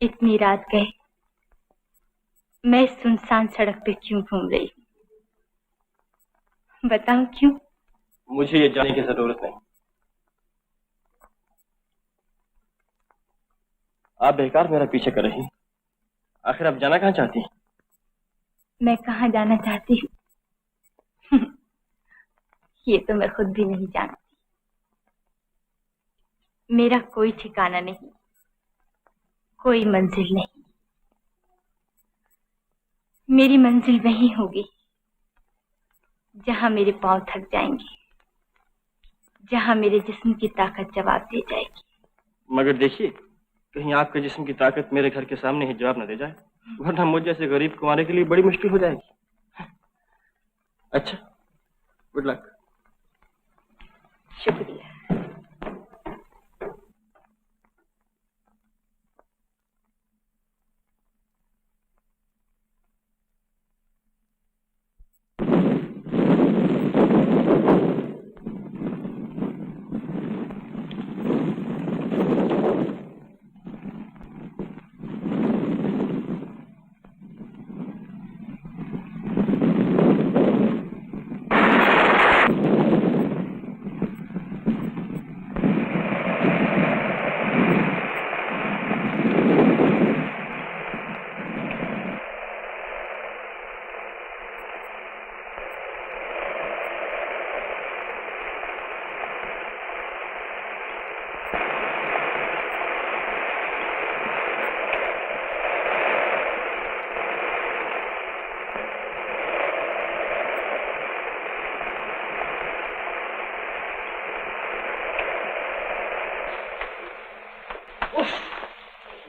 इतनी रात गए मैं इस सुनसान सड़क पे क्यों घूम रही हूँ? बताऊं क्यों? मुझे ये जानने की जरूरत नहीं। आप बेकार मेरा पीछे कर रही हैं। आखिर आप जाना कहाँ चाहती हैं? मैं कहाँ जाना चाहती हूँ ये तो मैं खुद भी नहीं जानती। मेरा कोई ठिकाना नहीं, कोई मंजिल नहीं। मेरी मंजिल वही होगी जहां मेरे पांव थक जाएंगे, जहां मेरे जिस्म की ताकत जवाब दे जाएगी। मगर देखिए, कहीं आपके जिस्म की ताकत मेरे घर के सामने ही जवाब न दे जाए, वरना मुझ जैसे गरीब कुंवारे के लिए बड़ी मुश्किल हो जाएगी। अच्छा, गुड लक। शुक्रिया।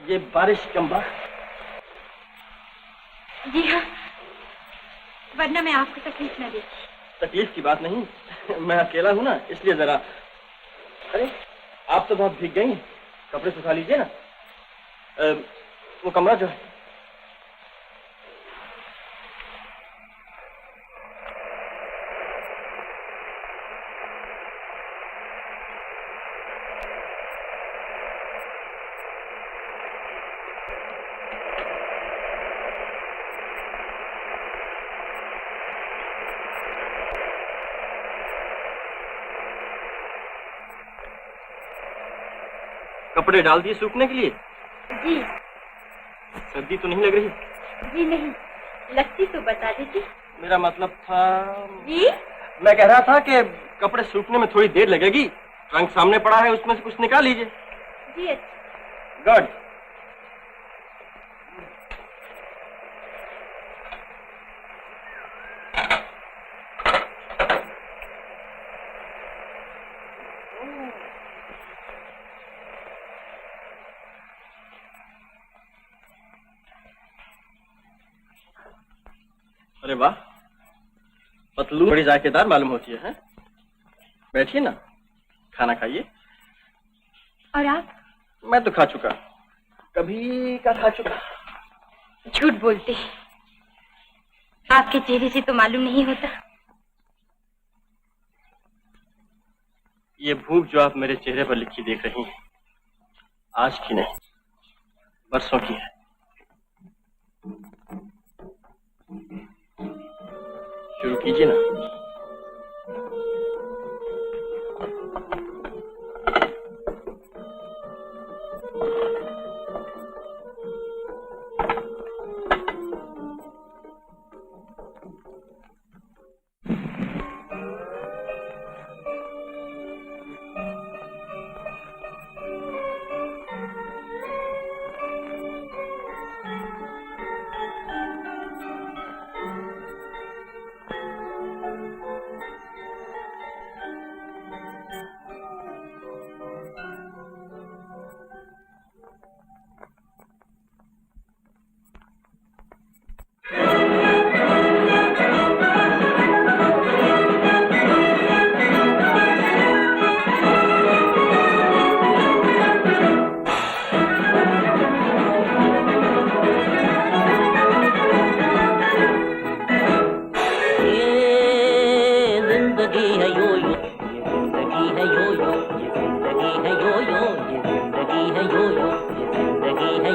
ये बारिश कम्बा। जी हाँ, वरना मैं आपको तकलीफ न देती। तकलीफ की बात नहीं, मैं अकेला हूँ ना, इसलिए जरा। अरे आप तो बहुत भीग गई हैं, कपड़े सुखा लीजिए ना। वो कमरा जो है। कपड़े डाल दिए सूखने के लिए? जी। सर्दी तो नहीं लग रही? जी नहीं, लगती तो बता दीजिए। मेरा मतलब था। जी? मैं कह रहा था कि कपड़े सूखने में थोड़ी देर लगेगी, ट्रंक सामने पड़ा है, उसमें से कुछ निकाल लीजिए। जी अच्छा। गुड। अरे वाह, पतलू बड़ी जायकेदार मालूम होती है, हैं? बैठिए ना, खाना खाइए। और आप? मैं तो खा चुका, कभी का खा चुका। झूठ बोलते हैं, आपके चेहरे से तो मालूम नहीं होता। ये भूख जो आप मेरे चेहरे पर लिखी देख रही हैं, आज की नहीं, बरसों की है। शुरू कीजिए ना।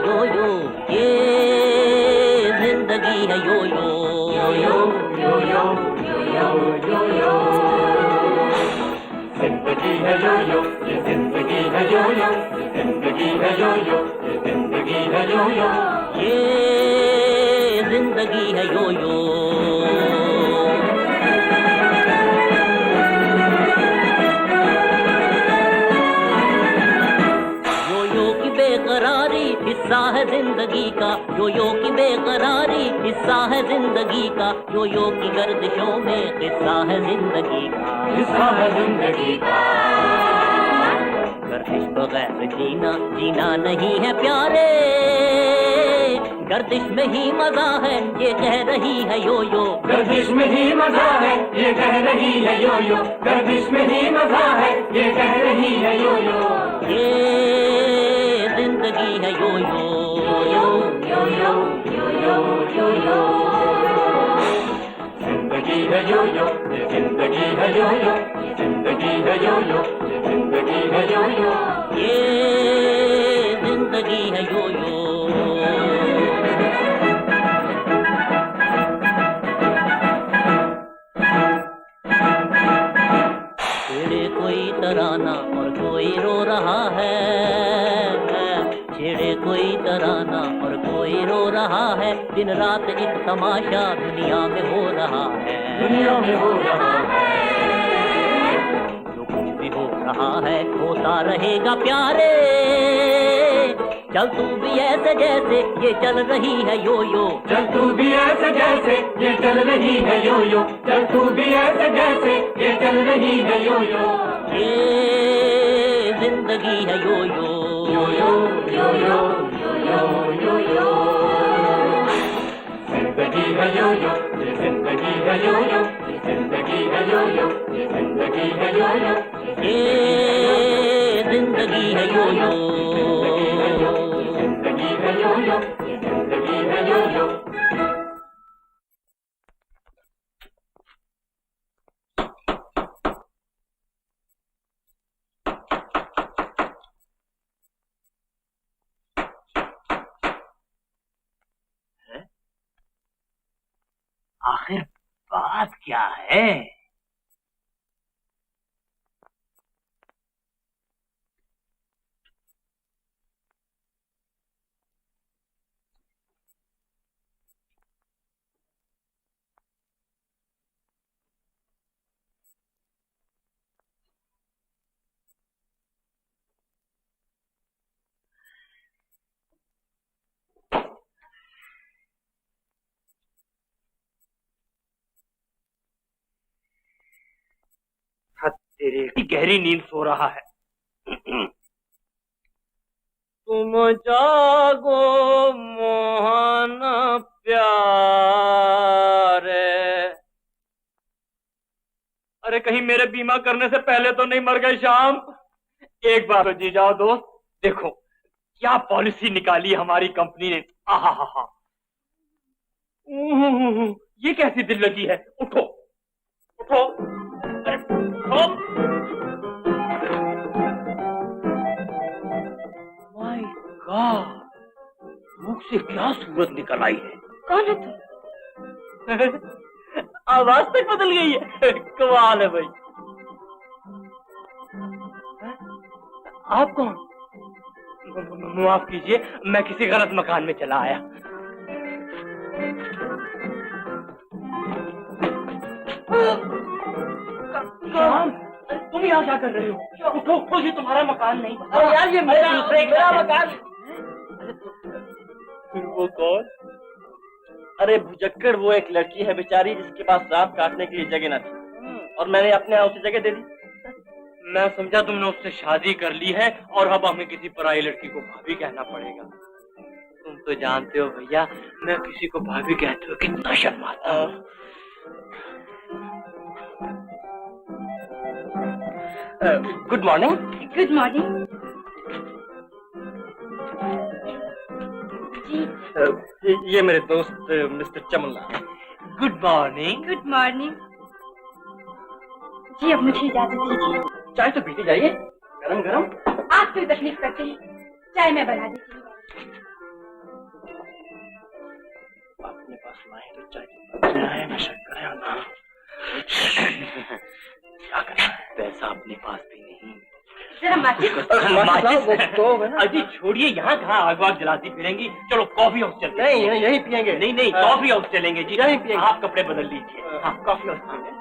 यो यो है यो यो, ये जिंदगी है यो यो, ये जिंदगी है यो यो, ये जिंदगी है यो यो। बेकरारी हिस्सा है जिंदगी का, यो यो की बेकरारी हिस्सा है जिंदगी का, यो यो की गर्दिशों में हिस्सा है जिंदगी का, हिस्सा है जिंदगी का। गर्दिश बगैर जीना जीना नहीं है प्यारे, गर्दिश में ही मजा है ये कह रही है यो यो, गर्दिश में ही मजा है ये कह रही है यो यो, गर्दिश में ही मजा है ये कह रही है यो यो, ये जिंदगी है यो यो, यो यो यो यो यो यो यो, जिंदगी है यो यो, ये जिंदगी है यो यो, ये जिंदगी है यो यो, ये जिंदगी है यो यो, ये जिंदगी है यो यो। छेड़े कोई तराना और कोई रो रहा है, छेड़े कोई तराना और कोई रो रहा है, दिन रात एक तमाशा दुनिया में हो रहा है, दुनिया में हो रहा है, जो कुछ भी हो रहा है होता रहेगा प्यारे, चल तू भी ऐसे जैसे ये चल रही है यो यो, चल तू भी ऐसे जैसे ये चल रही है यो यो, चल तू भी ऐसे जैसे ये चल रही है यो यो, ये जिंदगी है यो यो, यो यो यो यो यो यो यो, जिंदगी है यो यो, ये जिंदगी है यो यो, ये जिंदगी है यो यो, ये जिंदगी है यो यो, ये जिंदगी है यो यो, जिंदगी है यो यो, ये जिंदगी है यो यो। आखिर बात क्या है? तेरी गहरी नींद सो रहा है। तुम जागो मोहन प्यारे, अरे कहीं मेरे बीमा करने से पहले तो नहीं मर गए श्याम? एक बार तो जी जाओ दोस्त, देखो क्या पॉलिसी निकाली हमारी कंपनी ने। आहा हा हा, ये कैसी दिल लगी है। उठो उठो, अरे उठो। माय गॉड, मुख से क्या सूरत निकल आई है। कौन है तुम? आवाज तक बदल गई है। कमाल है भाई। आप कौन? माफ कीजिए, मैं किसी गलत मकान में चला आया। श्याम, तुम यहाँ क्या कर रहे हो? उठो उठो, ये तुम्हारा मकान नहीं। अरे यार, ये मेरा मकान। वो कौन? अरे भुजक्कड़, वो एक लड़की है बेचारी जिसके पास रात काटने के लिए जगह न थी, और मैंने अपने यहाँ उसे जगह दे दी। मैं समझा तुमने उससे शादी कर ली है और अब हमें किसी पराई लड़की को भाभी कहना पड़ेगा। तुम तो जानते हो भैया, मैं किसी को भाभी कहते हो कितना शर्माता हूँ। Good morning. Good morning ji. ये मेरे दोस्त mister Chamanlal. Good morning. Good morning ji. अब मुझे इजाजत दीजिए। चाय तो पीती जाइए, गरम गरम। आप क्यों तकलीफ करते हैं? चाय मैं बना देती हूँ। अपने पास लाए तो चाय नशा करे ना। क्या करना है? पैसा अपने पास भी नहीं, जरा माचिस। अजी छोड़िए, यहाँ कहाँ आग वाग जलाती फिरेंगी। चलो कॉफी हाउस चलते हैं। नहीं, यहीं पियेंगे। नहीं नहीं, कॉफी हाउस चलेंगे जी। यहीं पियेंगे। आप कपड़े बदल लीजिए। हाँ, कॉफी हाउस चलेंगे।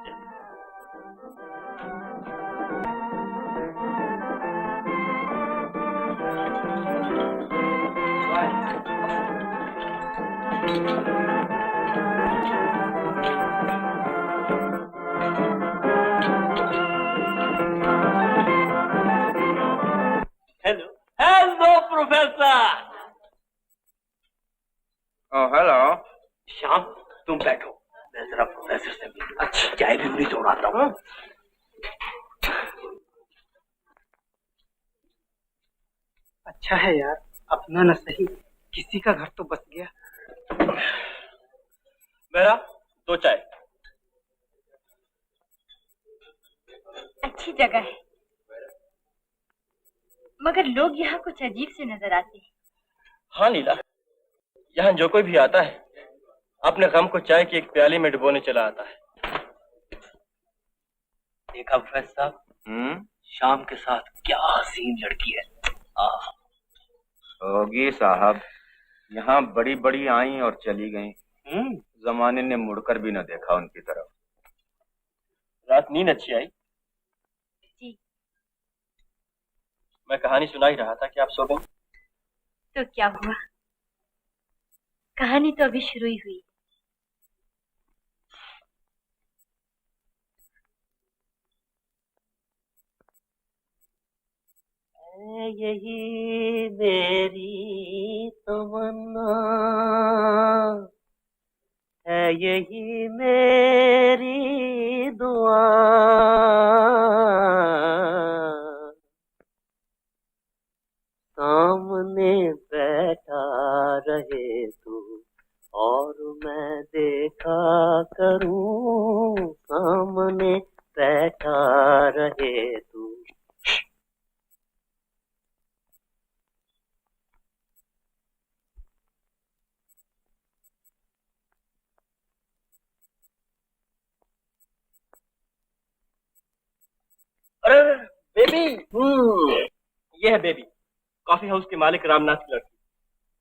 Hello hello professor. Hello. Shyam तुम बैठो, मैं जरा प्रोफेसर से मिलूं। अच्छा, चाय भी पूरी तोड़ाता हूँ। अच्छा है यार, अपना न सही किसी का घर तो बस गया। मेरा 2 चाय। अच्छी जगह है, मगर लोग यहाँ कुछ अजीब से नजर आते हैं। हाँ नीला, यहाँ जो कोई भी आता है अपने गम को चाय की एक प्याली में डुबोने चला आता है। देखा प्रोफेसर साहब, शाम के साथ क्या हसीन लड़की है। होगी साहब, यहाँ बड़ी बड़ी आई और चली गईं। जमाने ने मुड़कर भी न देखा उनकी तरफ। रात नींद अच्छी आई? जी। मैं कहानी सुना ही रहा था कि आप सो गई। तो क्या हुआ, कहानी तो अभी शुरू ही हुई। यही मेरी तमन्ना है, यही मेरी दुआ, सामने बैठा रहे तू और मैं देखा करूं, सामने बैठा रहे तू। अरे बेबी, ये है बेबी, कॉफी हाउस के मालिक रामनाथ की लड़की।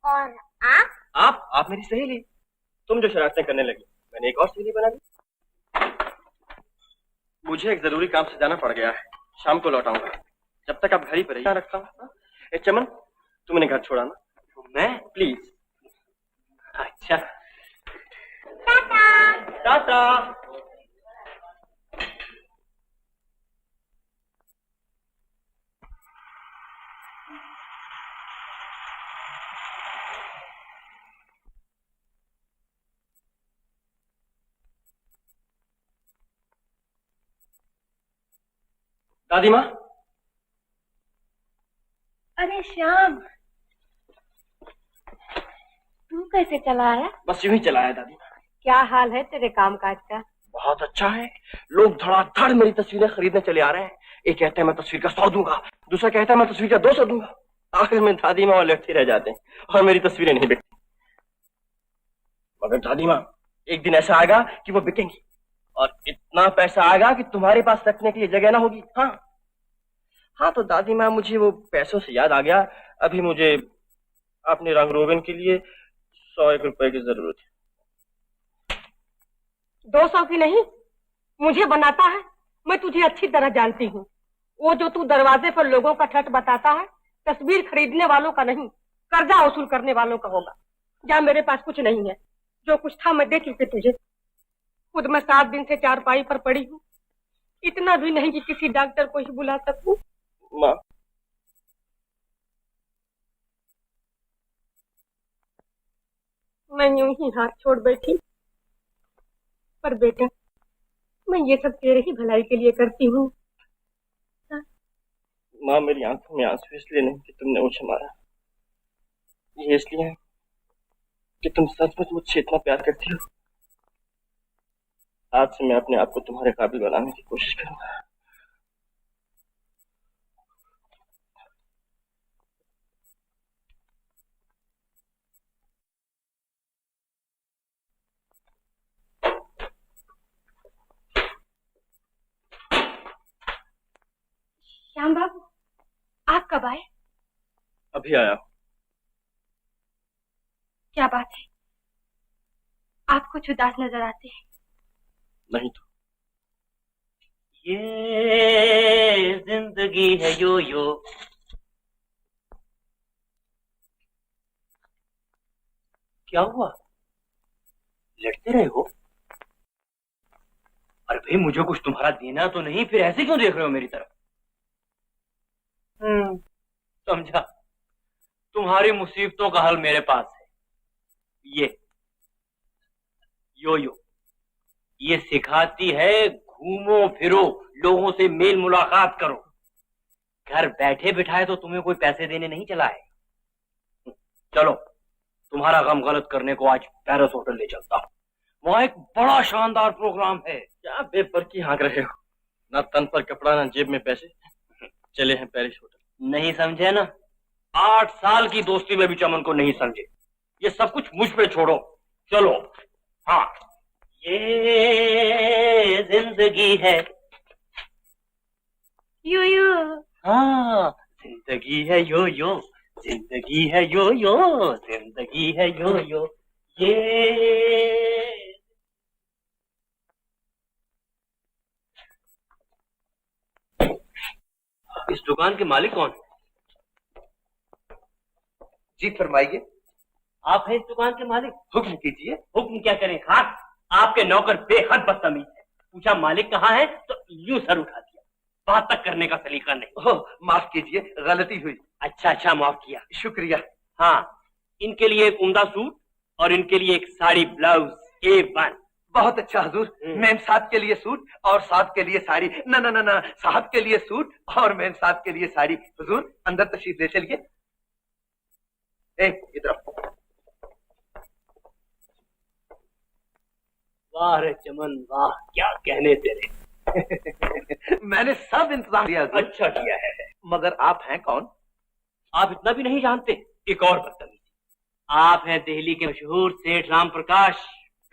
और आप? आप मेरी सहेली। तुम जो शरारतें करने लगी, मैंने एक और सहेली बना ली। मुझे एक जरूरी काम से जाना पड़ गया है, शाम को लौटाऊंगा। जब तक आप घर ही पर रहिए, रखता हूँ। चमन, तुम इन्हें घर छोड़ाना। मैं? प्लीज। अच्छा, टाटा। टाटा। दादी माँ। अरे श्याम, तू कैसे चला आया? बस यूं ही चला है दादी माँ। क्या हाल है तेरे कामकाज का? बहुत अच्छा है, लोग धड़ाधड़ मेरी तस्वीरें खरीदने चले आ रहे हैं। एक कहते हैं मैं तस्वीर का 100 दूंगा, दूसरा कहता है मैं तस्वीर का 200 दूंगा। आखिर में दादी माँ और लड़ते रह जाते हैं और मेरी तस्वीरें नहीं बिकती। मगर दादी माँ, एक दिन ऐसा आएगा कि वो बिकेंगी और इतना पैसा आएगा कि तुम्हारे पास रखने के लिए जगह ना होगी। हाँ तो दादी माँ, मुझे वो पैसों से याद आ गया, अभी मुझे अपने रंग रोगन के लिए 100 रुपए की जरूरत है। 200 की नहीं, मुझे बनाता है। मैं तुझे अच्छी तरह जानती हूँ। वो जो तू दरवाजे पर लोगों का ठट बताता है, तस्वीर खरीदने वालों का नहीं, कर्जा वसूल करने वालों का होगा। जा, मेरे पास कुछ नहीं है, जो कुछ था मैं दे चुके तुझे। खुद मैं 7 दिन से चारपाई पर पड़ी हूँ, इतना भी नहीं कि किसी डॉक्टर को ही बुला सकूं। माँ, मैं यूं ही हाथ छोड़ बैठी, पर बेटा मैं ये सब तेरे ही भलाई के लिए करती हूँ। माँ, मेरी आंखों में आंसू इसलिए नहीं कि तुमने मुझे मारा, ये इसलिए है कि तुम सचमुच मुझसे इतना प्यार करती हो। आज से मैं अपने आप को तुम्हारे काबिल बनाने की कोशिश करूंगा। श्याम बाबू, कब आए? अभी आया हूं। क्या बात है, आप कुछ उदास नजर आते हैं। नहीं तो ये जिंदगी है यो यो। क्या हुआ, लड़ते रहे हो? अरे भाई, मुझे कुछ तुम्हारा देना तो नहीं, फिर ऐसे क्यों देख रहे हो मेरी तरफ? समझा, तुम्हारी मुसीबतों का हल मेरे पास है। ये यो यो, ये सिखाती है घूमो फिरो, लोगों से मेल मुलाकात करो। घर बैठे बिठाए तो तुम्हें कोई पैसे देने नहीं चला है। चलो, तुम्हारा गम गलत करने को आज पैरिस होटल ले चलता हूँ। वहाँ एक बड़ा शानदार प्रोग्राम है। क्या बेपर की हाँक रहे हो? ना तन पर कपड़ा ना जेब में पैसे। चले हैं पेरिस होटल। नहीं समझे ना? 8 साल की दोस्ती में भी चमन को नहीं समझे। ये सब कुछ मुझ पे छोड़ो, चलो। हाँ, ये जिंदगी है यो यो। हाँ, जिंदगी है यो यो, जिंदगी है यो यो, जिंदगी है यो यो। ये इस दुकान के मालिक कौन है? जी फरमाइए। आप हैं इस दुकान के मालिक? हुक्म कीजिए। हुक्म क्या करें खाक, आपके नौकर बेहद बदतमीज है। पूछा मालिक कहाँ है तो यूं सर उठा दिया। बात तक करने का सलीका नहीं। ओह, माफ कीजिए, गलती हुई। अच्छा, माफ किया। शुक्रिया। हाँ, इनके लिए एक उम्दा सूट और इनके लिए एक साड़ी ब्लाउज A1। बहुत अच्छा हुजूर। मैम साहब के लिए सूट और साहब के लिए साड़ी। ना ना ना ना, साहब के लिए सूट और मैम साहब के लिए साड़ी। हुजूर अंदर तशरीफ ले चलिए। इधर। वाह रे चमन वाह, क्या कहने तेरे। मैंने सब इंतजाम किया हुजूर। अच्छा किया है। मगर आप हैं कौन? आप इतना भी नहीं जानते? एक और बदतमीजी, आप हैं दिल्ली के मशहूर सेठ राम प्रकाश,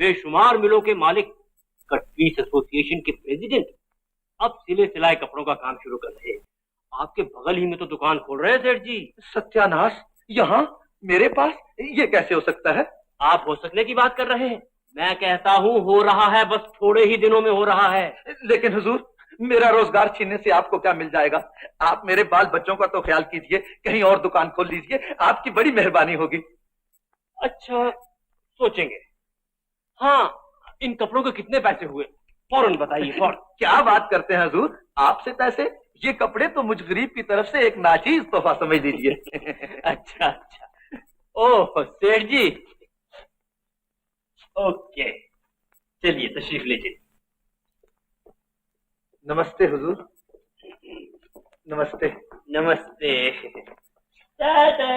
बेशुमार मिलों के मालिक, कटपीस एसोसिएशन के प्रेसिडेंट। अब सिले सिलाए कपड़ों का काम शुरू कर रहे हैं। आपके बगल ही में तो दुकान खोल रहे हैं सेठ जी। सत्यानाश, यहाँ मेरे पास? ये कैसे हो सकता है? आप हो सकने की बात कर रहे हैं, मैं कहता हूँ हो रहा है, बस थोड़े ही दिनों में हो रहा है। लेकिन हुजूर, मेरा रोजगार छीनने से आपको क्या मिल जाएगा? आप मेरे बाल बच्चों का तो ख्याल कीजिए, कहीं और दुकान खोल लीजिए, आपकी बड़ी मेहरबानी होगी। अच्छा, सोचेंगे। हाँ, इन कपड़ों के कितने पैसे हुए फौरन बताइए, फौरन। क्या बात करते हैं हुजूर, आपसे पैसे? ये कपड़े तो मुझ गरीब की तरफ से एक नाचीज तोहफा समझ लीजिए। अच्छा, ओह सेठ जी, ओके, चलिए तशरीफ लीजिए। नमस्ते हुजूर। नमस्ते। नमस्ते। टाटा।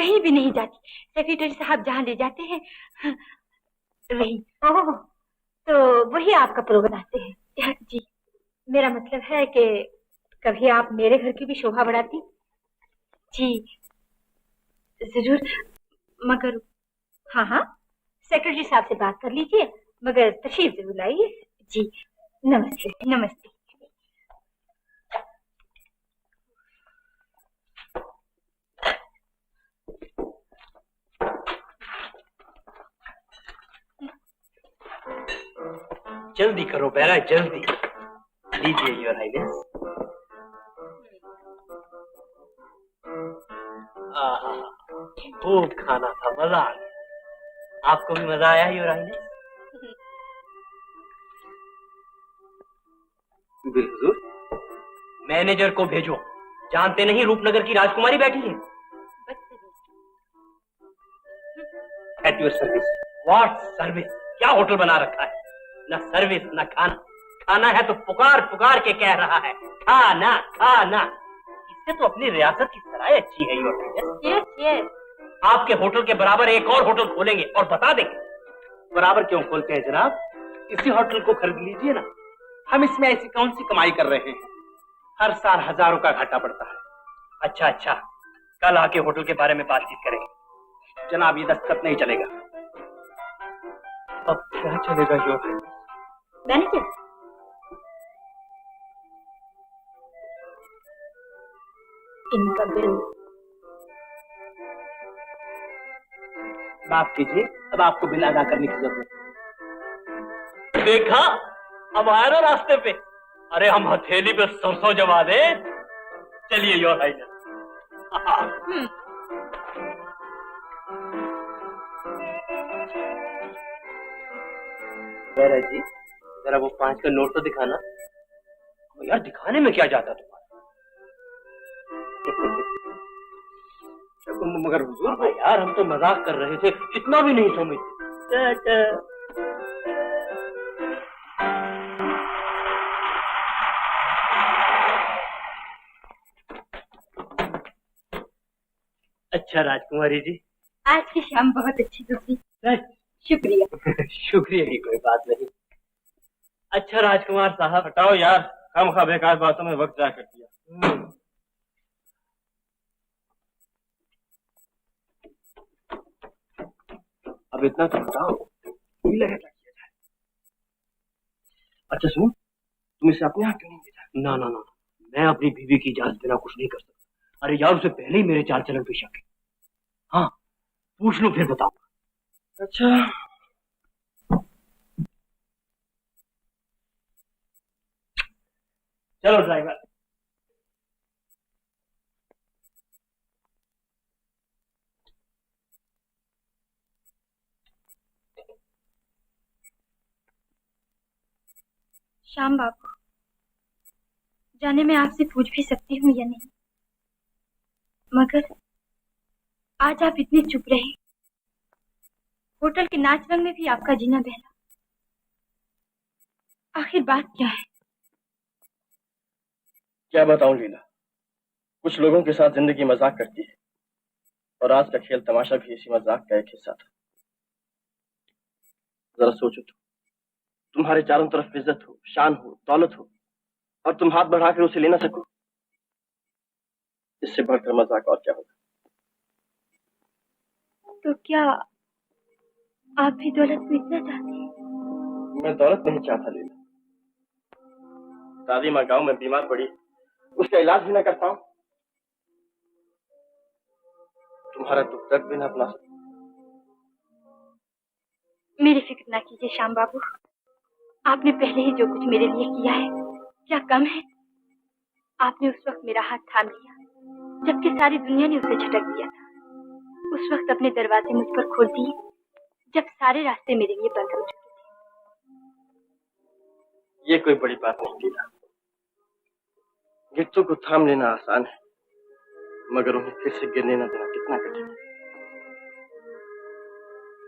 कहीं भी नहीं जाती। सेक्रेटरी साहब जहाँ ले जाते हैं वही। ओह, तो वही आप कपड़ों बनाते हैं? जी। मेरा मतलब है कि कभी आप मेरे घर की भी शोभा बढ़ाती। जी जरूर, मगर हाँ हाँ, सेक्रेटरी साहब से बात कर लीजिए, मगर तशरीफ जरूर लाइए। जी नमस्ते। नमस्ते। जल्दी करो बेरा, जल्दी। लीजिए योर हाइनेस। आहा, खूब खाना था, मजा आ गया। आपको भी मजा आया योर हाइनेस? हुजूर, मैनेजर को भेजो, जानते नहीं रूपनगर की राजकुमारी बैठी है। At your service. What service? क्या होटल बना रखा है? न सर्विस न खाना। खाना है तो पुकार पुकार के कह रहा है खाना खाना। इससे तो अपनी रियासत की सराय अच्छी है योर हाइनेस। Yes yes. आपके होटल के बराबर एक और होटल खोलेंगे और बता देंगे। बराबर क्यों खोलते हैं जनाब? इसी होटल को खरीद लीजिए ना। हम इसमें ऐसी कौन सी कमाई कर रहे हैं? हर साल हजारों का घाटा पड़ता है। अच्छा अच्छा, कल आके होटल के बारे में बातचीत करेंगे। जनाब ये दस्तखत नहीं चलेगा। अब क्या चलेगा योर हाइनेस? मैनेजर, इनका बिल। माफ कीजिए, अब आपको बिल अदा करने की जरूरत है। देखा, अब आया ना रास्ते पे। अरे हम हथेली पे सरसों जमा दे। चलिए योर हाइनेस। बेरा जी, जरा वो 5 का नोट तो दिखाना। यार दिखाने में क्या जाता तुम्हारा? मगर हुजूर भाई यार, हम तो मजाक कर रहे थे, इतना भी नहीं समझते। अच्छा राजकुमारी जी, आज की शाम बहुत अच्छी गुजरी। शुक्रिया। शुक्रिया की कोई बात नहीं। अच्छा राजकुमार साहब, हटाओ यार, खामखा बेकार बातों में वक्त जाया कर दिया। अब इतना तो बताओ, क्या किया जाए? अच्छा सुन, तुम इसे अपने हाथ क्यों नहीं भेजा? ना ना ना, मैं अपनी बीवी की इजाजत बिना कुछ नहीं कर सकता। अरे यार, उसे पहले ही मेरे चाल चलन पे शक है। हाँ, पूछ लो फिर बताओ। अच्छा चलो ड्राइवर। श्याम बाबू, जाने मैं आपसे पूछ भी सकती हूँ या नहीं, मगर आज आप इतने चुप रहे। होटल के नाच रंग में भी आपका जीना बहला। आखिर बात क्या है? क्या बताऊं लीला, कुछ लोगों के साथ जिंदगी मजाक करती है, और आज का खेल तमाशा भी इसी मजाक का एक हिस्सा था। जरा सोचो तो, तुम्हारे चारों तरफ इज्जत हो, शान हो, दौलत हो, और तुम हाथ बढ़ाकर उसे ले ना सको। इससे बढ़कर मजाक और क्या होगा? तो क्या आप भी दौलत मिटना चाहते हैं? मैं दौलत नहीं चाहता लीला। दादी माँ गांव में बीमार पड़ी, उसका इलाज भी ना कर पाऊं, तुम्हारा दुख दर्द भी ना अपना सकूं। मेरी फिक्र ना कीजिए श्याम बाबू, आपने पहले ही जो कुछ मेरे लिए किया है क्या कम है? आपने उस वक्त मेरा हाथ थाम लिया जबकि सारी दुनिया ने उसे झटक दिया था। उस वक्त अपने दरवाजे मुझ पर खोल दिए जब सारे रास्ते मेरे लिए बंद हो चुके थे। ये कोई बड़ी बात नहीं लीला। गिट्टों को थाम लेना आसान है, मगर उन्हें फिर से गिरने न देना कितना कठिन है।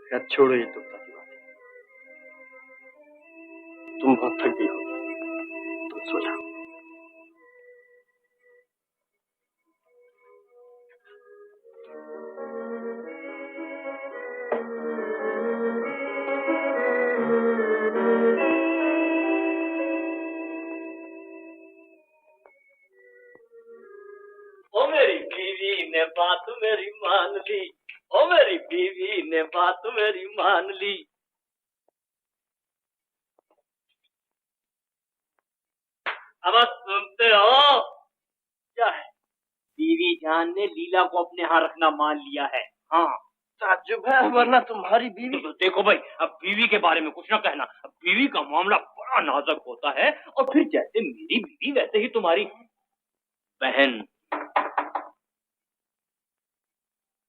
खैर छोड़ो ये दुखता की बात। तुम बहुत थक गई हो, तुम सो जाओ। बीवी ने बात मेरी मान ली, ओ मेरी बीवी ने बात मेरी मान ली। अब सुनते हो क्या है? बीवी जान ने लीला को अपने यहाँ रखना मान लिया है। हाँ ताज्जुब है, वरना तुम्हारी बीवी। तो देखो भाई, अब बीवी के बारे में कुछ ना कहना। अब बीवी का मामला बड़ा नाजुक होता है, और फिर जैसे मेरी बीवी वैसे ही तुम्हारी बहन।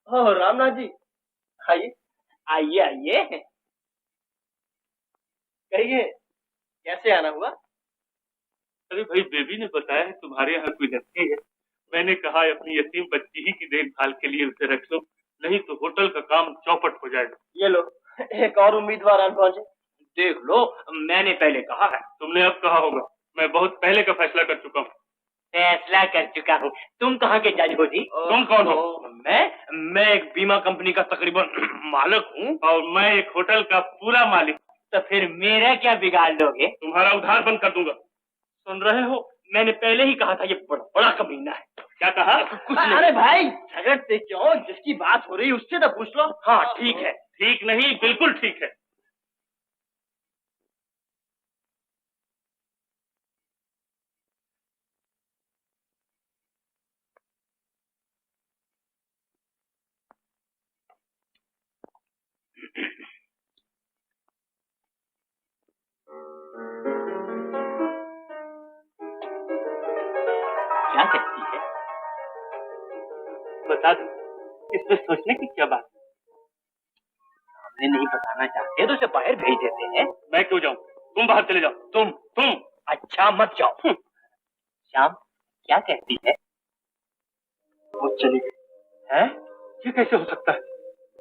हो रामनाथ जी, आइए आइए आइए। कहिए, कैसे आना हुआ? अरे भाई, बेबी ने बताया है तुम्हारे यहाँ कोई लड़की है। मैंने कहा अपनी यतीम बच्ची ही की देखभाल के लिए उसे रख लो, नहीं तो होटल का काम चौपट हो जाएगा। ये लो, एक और उम्मीदवार आन पहुंचे। देख लो, मैंने पहले कहा है। तुमने अब कहा होगा, मैं बहुत पहले का फैसला कर चुका हूँ। फैसला कर चुका हूँ। तुम कहाँ के जज हो जी? तुम कौन हो? मैं एक बीमा कंपनी का तकरीबन मालिक हूँ, और मैं एक होटल का पूरा मालिक। तो फिर मेरा क्या बिगाड़ दोगे? तुम्हारा उधार बंद कर दूंगा। सुन रहे हो, मैंने पहले ही कहा था ये बड़ा कमीना है। क्या कहा? कुछ नहीं। अरे भाई, झगड़ते क्यों? जिसकी बात हो रही उससे तो पूछ लो। हाँ ठीक है। ठीक नहीं, बिल्कुल ठीक है। क्या कहती है? बता दो, इसमें सोचने की क्या बात? हमने नहीं बताना चाहते तो उसे बाहर भेज देते हैं। मैं क्यों जाऊँ? तुम बाहर चले जाओ। तुम अच्छा मत जाओ। श्याम, क्या कहती है? वो चली गई। है? ये कैसे हो सकता है?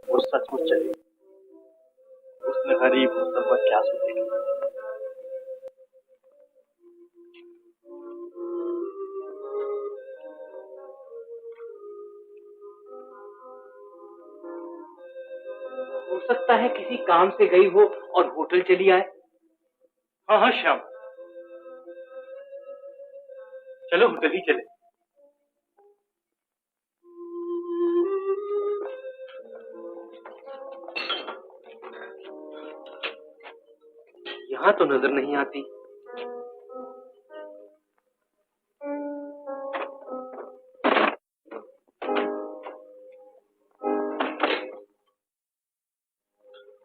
वो सचमुच चली गई। उसने गरीब मुसलमान क्या सोचेगी? हो सकता है किसी काम से गई हो और होटल चली आए। हाँ हाँ श्याम, चलो होटल ही चले। यहाँ तो नजर नहीं आती।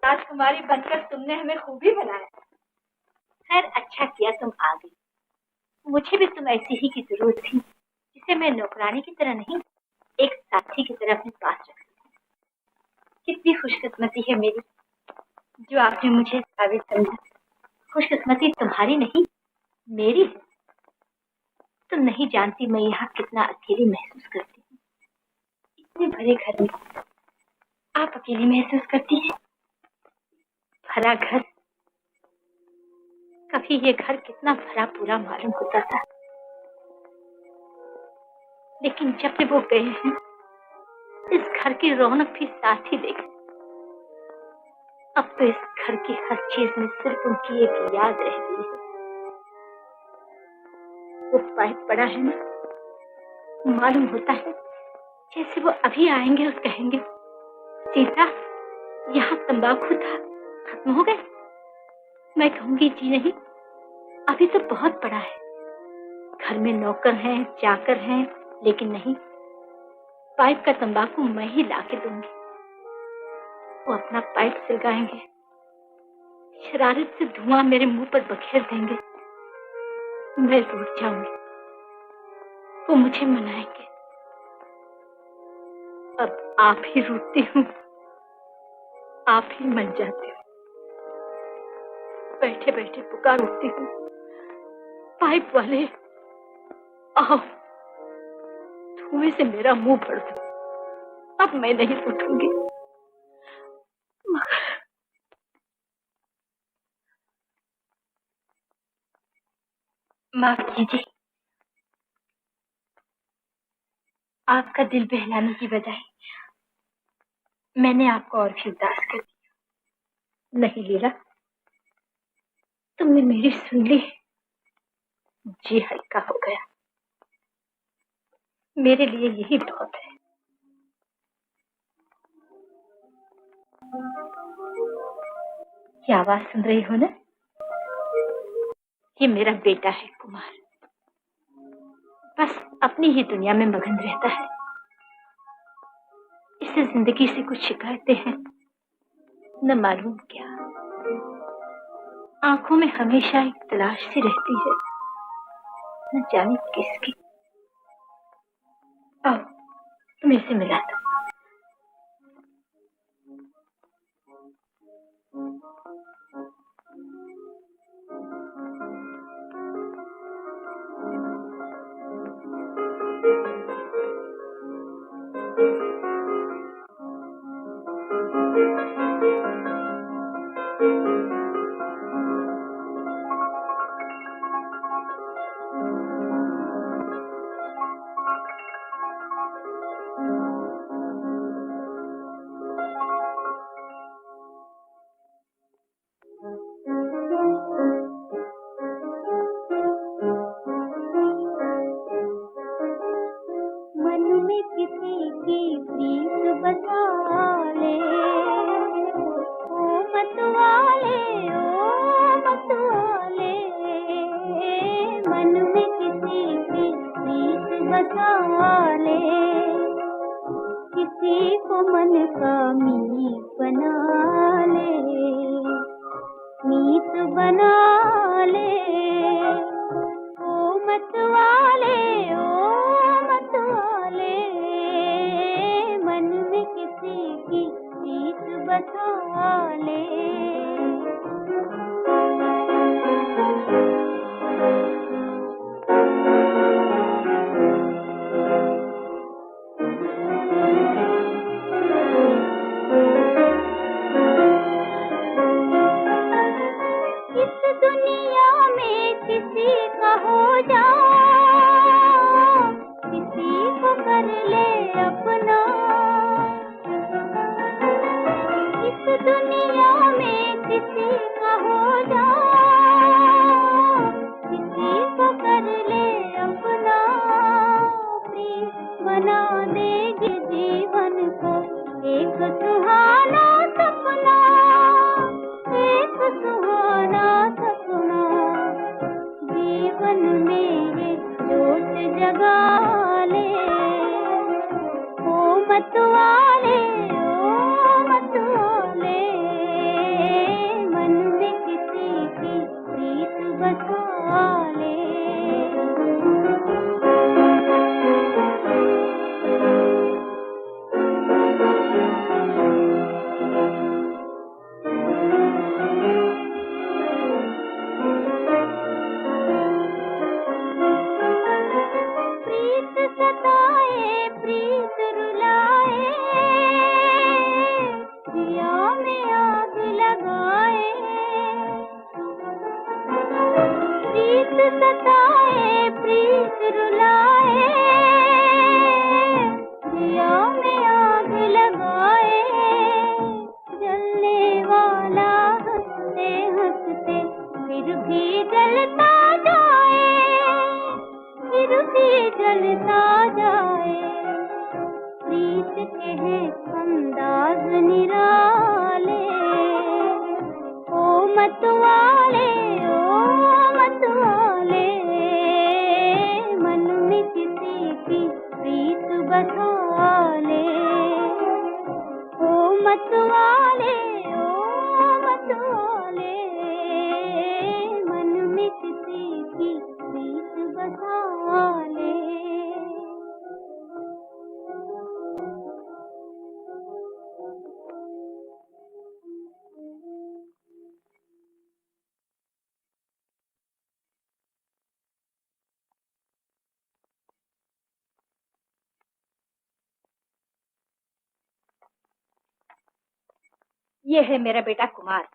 राजकुमारी बनकर तुमने हमें खूबी बनाया। खैर, अच्छा किया तुम आ गई। मुझे भी तुम ऐसी ही की जरूरत थी, जिसे मैं नौकरानी की तरह नहीं, एक साथी की तरह अपने पास रख सकूं। कितनी खुशकिस्मती है मेरी, जो आपने मुझे काबिल समझा। खुशकिस्मती तुम्हारी नहीं, मेरी है। तुम नहीं जानती मैं यहाँ कितना अकेली महसूस करती हूँ। इतने भरे घर में आप अकेली महसूस करती हैं। भरा घर, कभी ये घर कितना भरा पूरा मालूम होता था, लेकिन जब से वो गए हैं, इस घर की रौनक भी साथ ही ले गई। अब तो इस घर की हर चीज में सिर्फ उनकी एक याद रह गई है। वो पाइप पड़ा है ना, मालूम होता है जैसे वो अभी आएंगे और कहेंगे, सीता, यहाँ तंबाकू था, खत्म हो गए। मैं कहूंगी, जी नहीं, अभी तो बहुत बड़ा है। घर में नौकर हैं, चाकर हैं, लेकिन नहीं, पाइप का तंबाकू मैं ही ला के दूंगी। वो अपना पाइप सिलगाएंगे, शरारत से धुआं मेरे मुंह पर बखेर देंगे। मैं रूठ जाऊंगी, वो मुझे मनाएंगे। अब आप ही रूठती हूँ, आप ही मन जाते हो। बैठे बैठे पुकार उठती हूँ, पाइप वाले आओ, धुएं से मेरा मुंह भर दो। अब मैं नहीं उठूंगी, मगर माफ कीजिए, आपका दिल बहलाने की बजाय मैंने आपको और भी उदास कर दिया। नहीं लीला, तुमने मेरी सुन ली, जी हल्का हो गया। मेरे लिए यही बहुत है। क्या आवाज सुन रही हो ना? ये मेरा बेटा है कुमार। बस अपनी ही दुनिया में मगन रहता है। इसे जिंदगी से कुछ शिकायतें हैं, न मालूम क्या। आंखों में हमेशा एक तलाश सी रहती है, न जाने किसकी। आओ तुम इसे मिला दो। ये है मेरा बेटा कुमार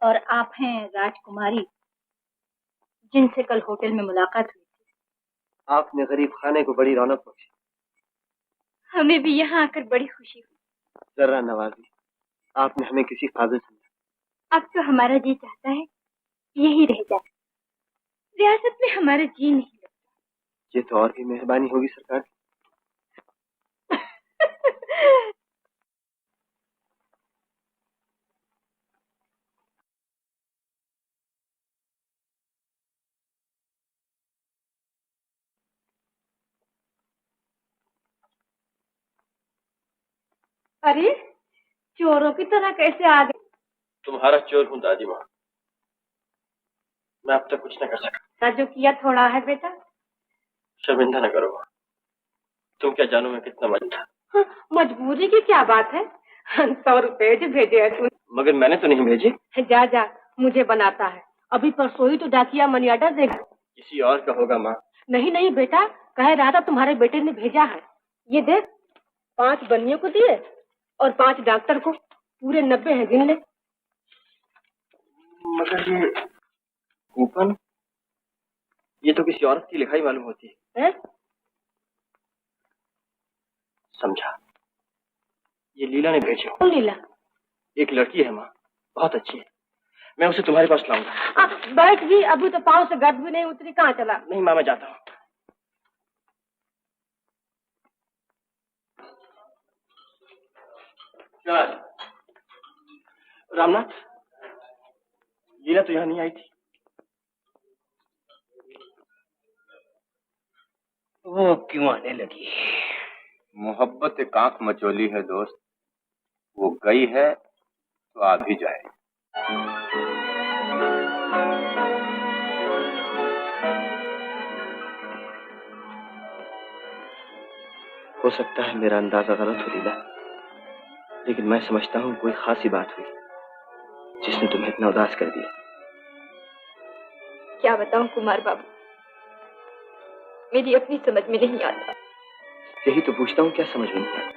और आप हैं राजकुमारी, जिनसे कल होटल में मुलाकात हुई थी। आपने गरीब खाने को बड़ी रौनक बख्शी। हमें भी यहाँ आकर बड़ी खुशी हुई। जर्रा नवाजी, आपने हमें किसी काबिल समझा। अब तो हमारा जी चाहता है यही रह जाए। रियासत में हमारा जी नहीं लगता। ये तो और भी मेहरबानी होगी सरकार। अरे चोरों की तरह कैसे आ गए? तुम्हारा चोर हूँ दादी माँ। मैं अब तक कुछ न कर सका। जो किया थोड़ा है बेटा। शर्मिंदा न करो माँ। तुम क्या जानो मैं कितना मजबूर था। हाँ, मजबूरी की क्या बात है? 100 रुपए जो भेजे है तू। मगर मैंने तो नहीं भेजे। जा जा, मुझे बनाता है। अभी परसों ही तो डाकिया मनी ऑर्डर देगा। किसी और का होगा माँ। नहीं नहीं बेटा, कह रहा था तुम्हारे बेटे ने भेजा है। ये देख, 5 बनियों को दिए और 5 डॉक्टर को, पूरे 90 हैं, गिन ले। मगर ये कूपन, ये तो किसी औरत की लिखाई मालूम होती है? समझा, ये लीला ने भेजे। कौन लीला? एक लड़की है माँ, बहुत अच्छी है। मैं उसे तुम्हारे पास लाऊंगा। बैठ भी, अभी तो पाँव से गर्द भी नहीं उतरी, कहाँ चला? नहीं माँ, मैं जाता हूँ। रामनाथ, लीला तो यहाँ नहीं आई थी। वो क्यों आने लगी? मोहब्बत एक आंख मचोली है दोस्त, वो गई है तो आ भी जाए। हो सकता है मेरा अंदाजा गलत हो लीला, लेकिन मैं समझता हूँ कोई खासी बात हुई जिसने तुम्हें इतना उदास कर दिया। क्या बताऊं कुमार बाबू, मेरी अपनी समझ में नहीं आता। यही तो पूछता हूँ, क्या समझ में नहीं आता?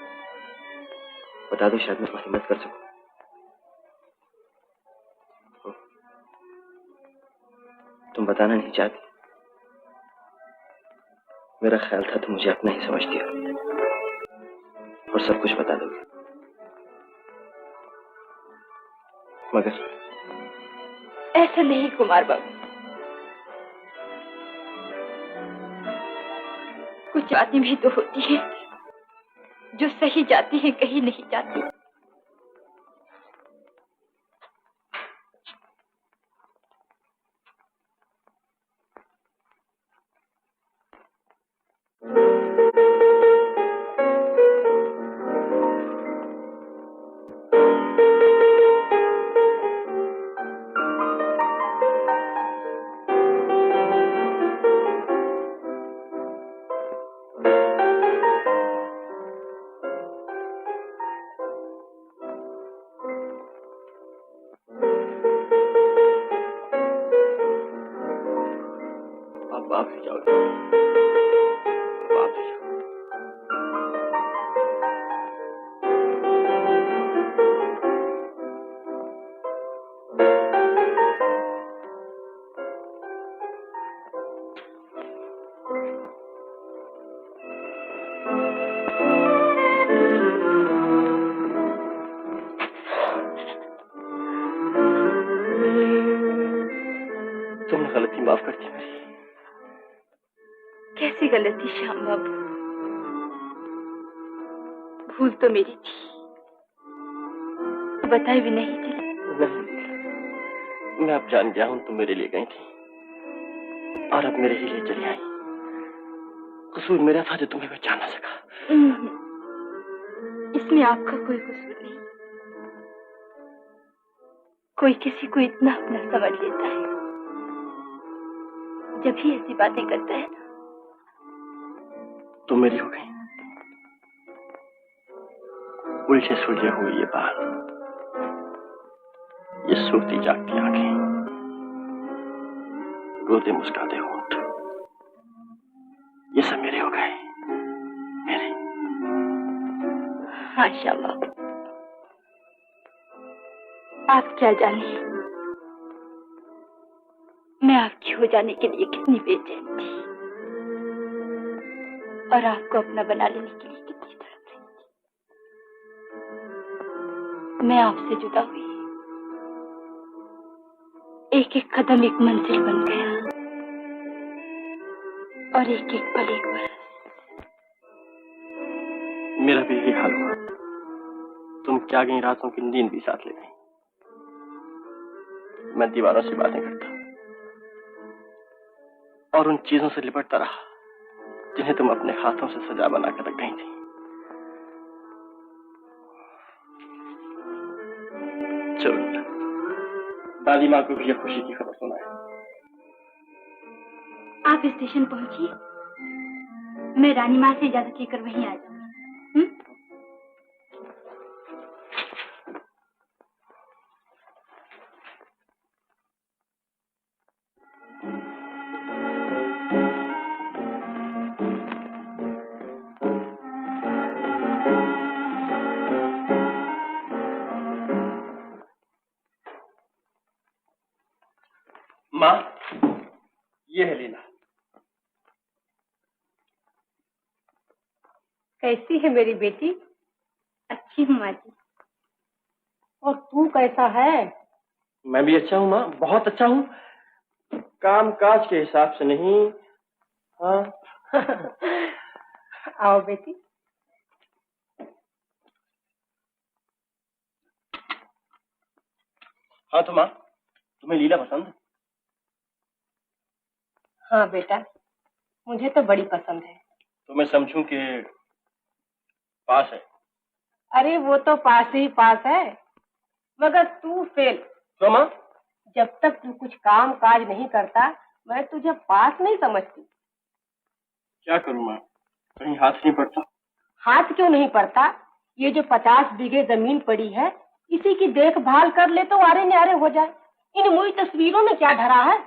बता दो, शायद मैं तुम्हारी मदद कर सकूं। तुम बताना नहीं चाहती। मेरा ख्याल था तुम मुझे अपना ही समझती हो और सब कुछ बता दोगे, मगर ऐसा नहीं कुमार बाबू। कुछ बातें भी तो होती हैं जो सही जाती हैं, कहीं नहीं जाती। आप ही जाओगे, आप ही जाओ। तुमने गलती माफ कर दी मेरी। कैसी गलती श्याम बाबू? भूल तो मेरी थी, बताई भी नहीं थी। नहीं, मैं अब जान गया हूं तुम मेरे लिए गई थी और अब मेरे ही लिए चली आई। कसूर मेरा था जो तुम्हें पहचान ना सका। इसमें आपका कोई कसूर नहीं। कोई किसी को इतना अपना समझ लेता है जब ही ऐसी बातें करता है ना। तुम मेरी हो गई। उलझे सुलझे हुए ये बाल, ये सोती जागती आंखें, रोते मुस्कुराते होंठ, ये सब मेरे हो गए, मेरे। हाँ श्याम बाबू, आप क्या जाने मैं आपकी हो जाने के लिए कितनी बेचैन थी और आपको अपना बना लेने के लिए कितनी तड़प रही थी। मैं आपसे जुदा हुई, एक एक कदम एक मंजिल बन गया और एक एक पल एक बरस। मेरा भी यही हाल हुआ। तुम क्या गई रातों की नींद भी साथ ले गई। मैं दीवारों से बातें करता और उन चीजों से लिपटता रहा जिन्हें तुम अपने हाथों से सजा बना कर रख गई थी। चलो दादी माँ को भी यह खुशी की खबर सुनाए। आप स्टेशन पहुंचिए, मैं रानी माँ से इजाजत लेकर वहीं आ जाऊंगी। माँ, ये है लीला। कैसी है मेरी बेटी? अच्छी हूँ माँ जी। और तू कैसा है? मैं भी अच्छा हूँ माँ, बहुत अच्छा हूँ। काम काज के हिसाब से नहीं। हाँ। आओ बेटी। हाँ तो माँ, तुम्हें लीला पसंद है? हाँ बेटा, मुझे तो बड़ी पसंद है। तो मैं समझूं कि पास है। अरे वो तो पास ही पास है, मगर तू फेल। क्यों माँ? जब तक तू कुछ काम काज नहीं करता, मैं तुझे पास नहीं समझती। क्या करूं माँ, कहीं हाथ नहीं पड़ता। हाथ क्यों नहीं पड़ता? ये जो 50 बीघे जमीन पड़ी है, इसी की देखभाल कर ले तो आरे न्यारे हो जाए। इन मुई तस्वीरों में क्या धरा है?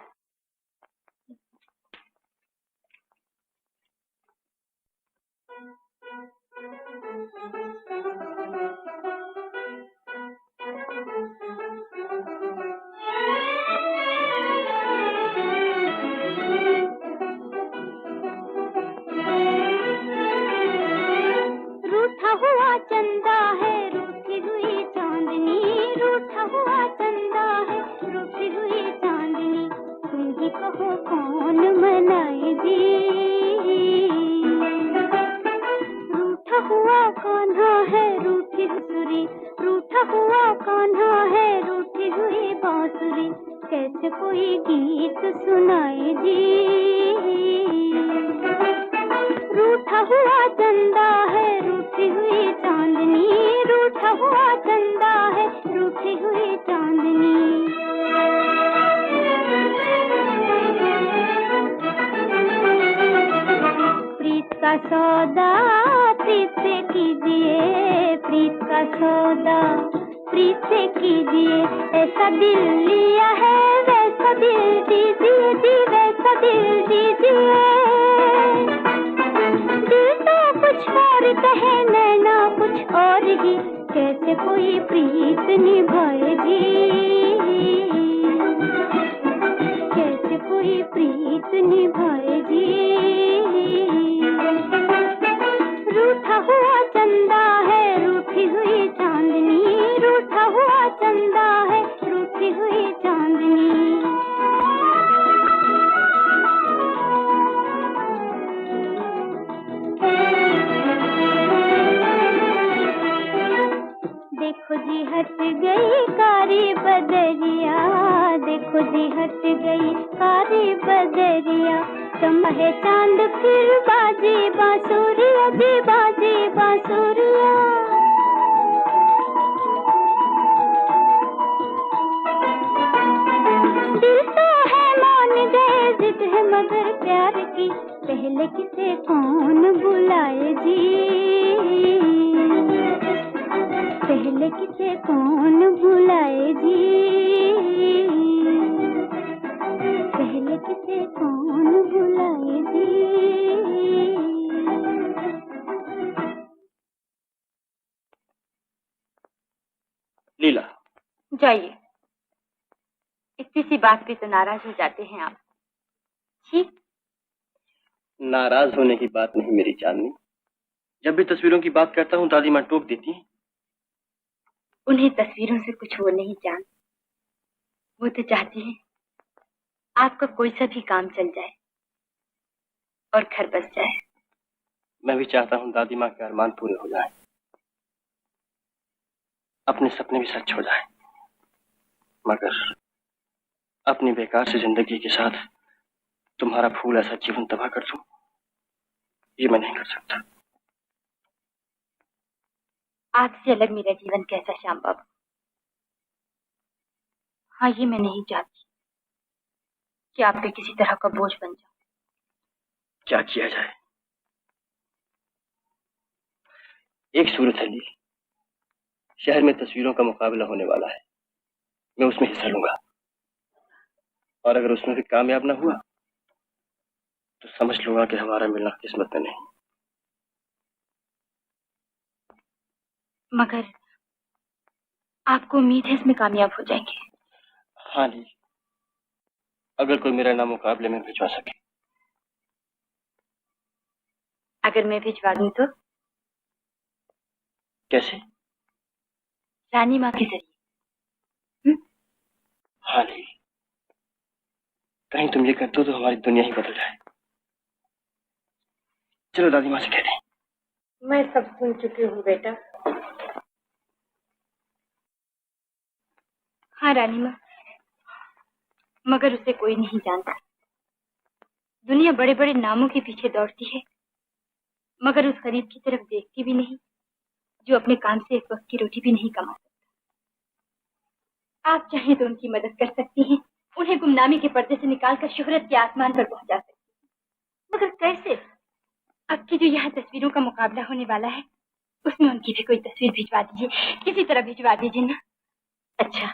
रूठा हुआ चंदा है, रूठी हुई चांदनी, रूठा हुआ चंदा है, रूठी हुई चांदनी, तुम ही कहो कौन मनाए जी। रूठा हुआ कान्हा है, रूठी हुई, रूठा हुआ कान्हा है, रूठी हुई बांसुरी, कैसे कोई गीत सुनाए जी। रूठा हुआ चंदा है, रूठी हुई चांदनी, रूठा हुआ चंदा है, रूठी हुई चांदनी। प्रीत का सौदा प्रीत से कीजिए, प्रीत का सौदा प्रीत से कीजिए, ऐसा दिल लिया है वैसा दिल दीजिए जी, वैसा दिल दीजिए। दिल तो कुछ और कहे, नैना कुछ और ही, कैसे कोई प्रीत निभाए जी, कैसे कोई प्रीत निभाए जी। रूठा हुआ चंदा है, रूठी हुई चांदनी, रूठा हुआ चंदा है, रूठी हुई चांदनी। देखो जी हट गई कारी बदरिया, देखो जी हट गई कारी बदरिया, चमके चांद फिर बाजी बांसुरिया जी, बाजी बांसुरिया। दिल तो है मान गए, जिद है मगर प्यार की, पहले किसे कौन बुलाए जी, पहले किसे कौन बुलाए जी, पहले किसे कौन बुलाए जी। लीला, जाइए, इतनी सी बात पे तो नाराज हो जाते हैं आप। ठीक, नाराज होने की बात नहीं मेरी चांदनी। जब भी तस्वीरों की बात करता हूँ दादी माँ टोक देती है। उन्हें तस्वीरों से कुछ वो नहीं जान, वो तो चाहती हैं आपका कोई सा भी काम चल जाए और घर बस जाए। मैं भी चाहता हूँ दादी माँ के अरमान पूरे हो जाएं, अपने सपने भी सच हो जाएं, मगर अपनी बेकार से जिंदगी के साथ तुम्हारा फूल ऐसा जीवन तबाह कर दूं, ये मैं नहीं कर सकता। आपसे अलग मेरा जीवन कैसा श्याम बाबू। हाँ, ये मैं नहीं चाहती कि आप पे किसी तरह का बोझ बन जाऊं। क्या किया जाए? एक सूरत है लील, शहर में तस्वीरों का मुकाबला होने वाला है, मैं उसमें हिस्सा लूंगा, और अगर उसमें भी कामयाब ना हुआ तो समझ लूंगा कि हमारा मिलना किस्मत में नहीं। मगर आपको उम्मीद है इसमें कामयाब हो जाएंगे? हाँ लील, अगर कोई मेरा नाम मुकाबले में भिजवा सके। अगर मैं भिजवा दूं तो? कैसे? रानी माँ के जरिए। हाँ लील, कहीं तुम ये कर दो तो हमारी दुनिया ही बदल जाए। चलो दादी माँ से कह दें। मैं सब सुन चुकी हूँ बेटा। हाँ रानी माँ, मगर उसे कोई नहीं जानता। दुनिया बड़े बड़े नामों के पीछे दौड़ती है, मगर उस गरीब की तरफ देखती भी नहीं जो अपने काम से एक वक्त की रोटी भी नहीं कमा सकता। आप चाहें तो उनकी मदद कर सकती हैं, उन्हें गुमनामी के पर्दे से निकालकर शोहरत के आसमान पर पहुंचा सकती हैं। मगर कैसे? अब की जो यहाँ तस्वीरों का मुकाबला होने वाला है, उसमें उनकी भी कोई तस्वीर भिजवा दीजिए, किसी तरह भिजवा दीजिए ना। अच्छा,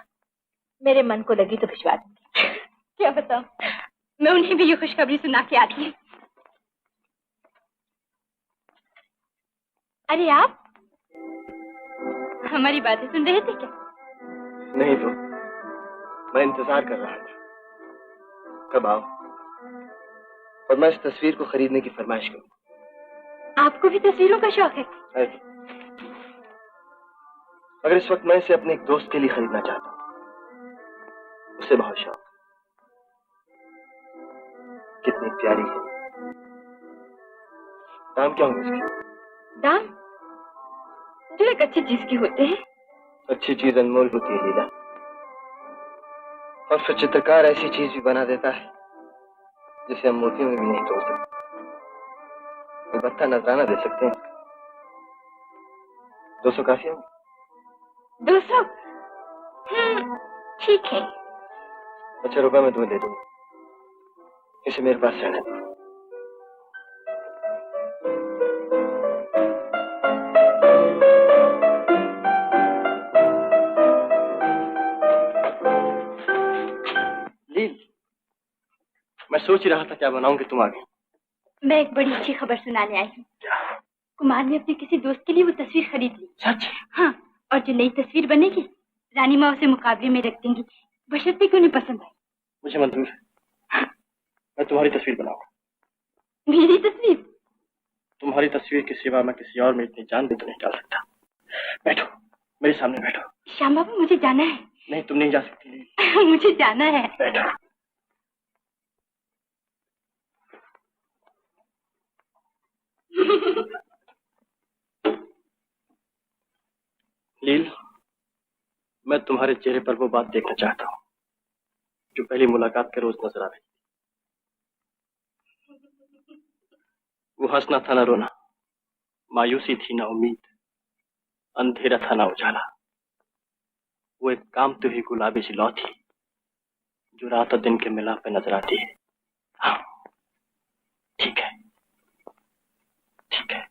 मेरे मन को लगी तो भिजवा दूंगी। क्या बताऊं, मैं उन्हें भी ये खुशखबरी सुना के आती हूँ। अरे आप हमारी बातें सुन रहे थे क्या? नहीं तो मैं इंतजार कर रहा था, कब आओ और मैं इस तस्वीर को खरीदने की फरमाइश करूं। आपको भी तस्वीरों का शौक है? अगर इस वक्त मैं इसे अपने एक दोस्त के लिए खरीदना चाहता हूं, उसे बहुत शौक। कितनी प्यारी है। दाम क्या होंगे इसके? दाम जो एक अच्छी चीज के होते हैं। अच्छी चीज अनमोल होती है लीला, और फिर चित्रकार ऐसी चीज भी बना देता है जिसे हम मोतियों में भी नहीं तोड़ सकते, अलबत्ता नजराना दे सकते हैं। 200 काफी होंगे? 200? ठीक है। अच्छा, रुपया मैं तुम्हें दे दूंगा, इसे मेरे पास रहने दो। लील, मैं सोच ही रहा था क्या बनाऊं कि तुम आ गए। मैं एक बड़ी अच्छी खबर सुनाने आई हूँ। कुमार ने अपने किसी दोस्त के लिए वो तस्वीर खरीद ली। सच? हाँ, और जो नई तस्वीर बनेगी रानी माँ उसे मुकाबले में रख देंगी, बशर्ते कि उन्हें पसंद आए। मुझे मंजूर है। हाँ। मैं तुम्हारी तस्वीर बनाऊंगा। मेरी तस्वीर? तुम्हारी तस्वीर के सिवा मैं किसी और में इतनी जान भी तो नहीं डाल सकता। बैठो, मेरे सामने बैठो। श्याम बाबू, मुझे जाना है। नहीं, तुम नहीं जा सकती। मुझे जाना है। बैठो। लील, मैं तुम्हारे चेहरे पर वो बात देखना चाहता हूँ जो पहली मुलाकात के रोज नजर आ रही। वो हंसना था ना रोना, मायूसी थी ना उम्मीद, अंधेरा था ना उजाला। वो एक कामती हुई गुलाबी सी लौ थी जो रात और दिन के मिलाप पे नजर आती है। हाँ, ठीक है, ठीक है।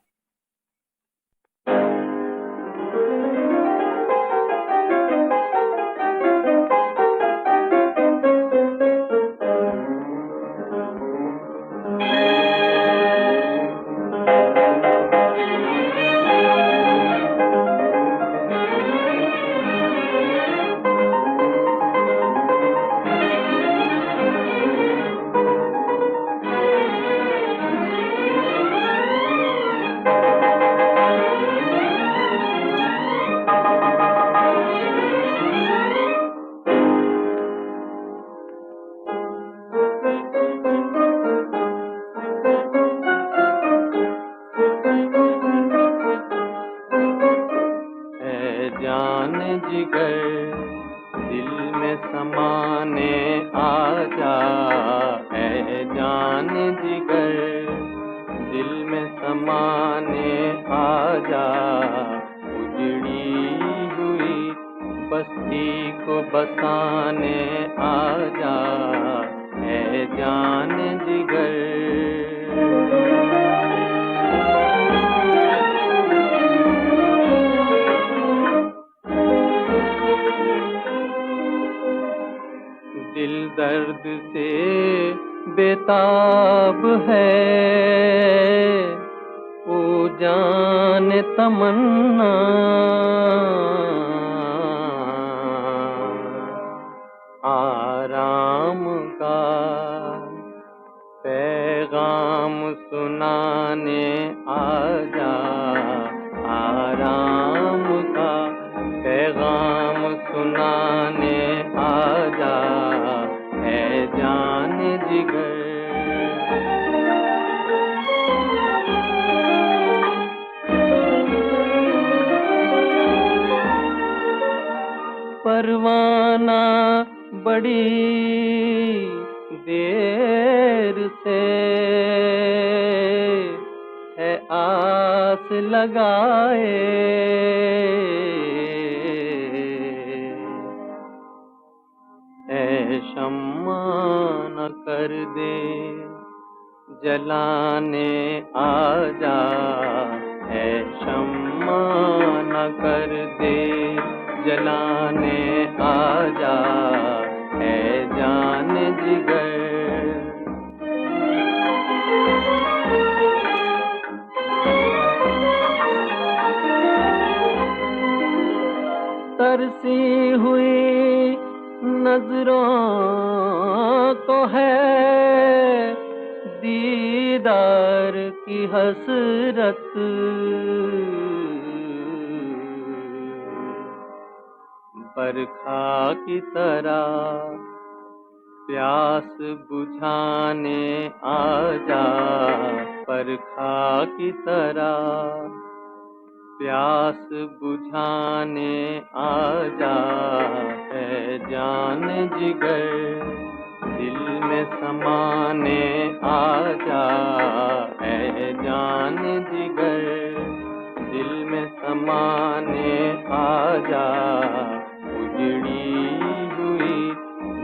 बस्ती को बसाने आजा है जान जिगर। दिल दर्द से बेताब है, ओ जान तमन्ना आराम का पैगाम सुनाने आजा, आराम का पैगाम सुनाने आजा है जान जिगर। परवाना बड़ी देर से है आस लगाए, ऐ शम्मा न कर दे जलाने आजा, ऐ शम्मा न कर दे जलाने आजा है जान जिगर। तरसी हुई नजरों को है दीदार की हसरत, बरखा की तरह प्यास बुझाने आजा, बरखा की तरह प्यास बुझाने आजा है जान जिगर। दिल में समाने आजा है जान जिगर, दिल में समाने आजा, उजड़ी हुई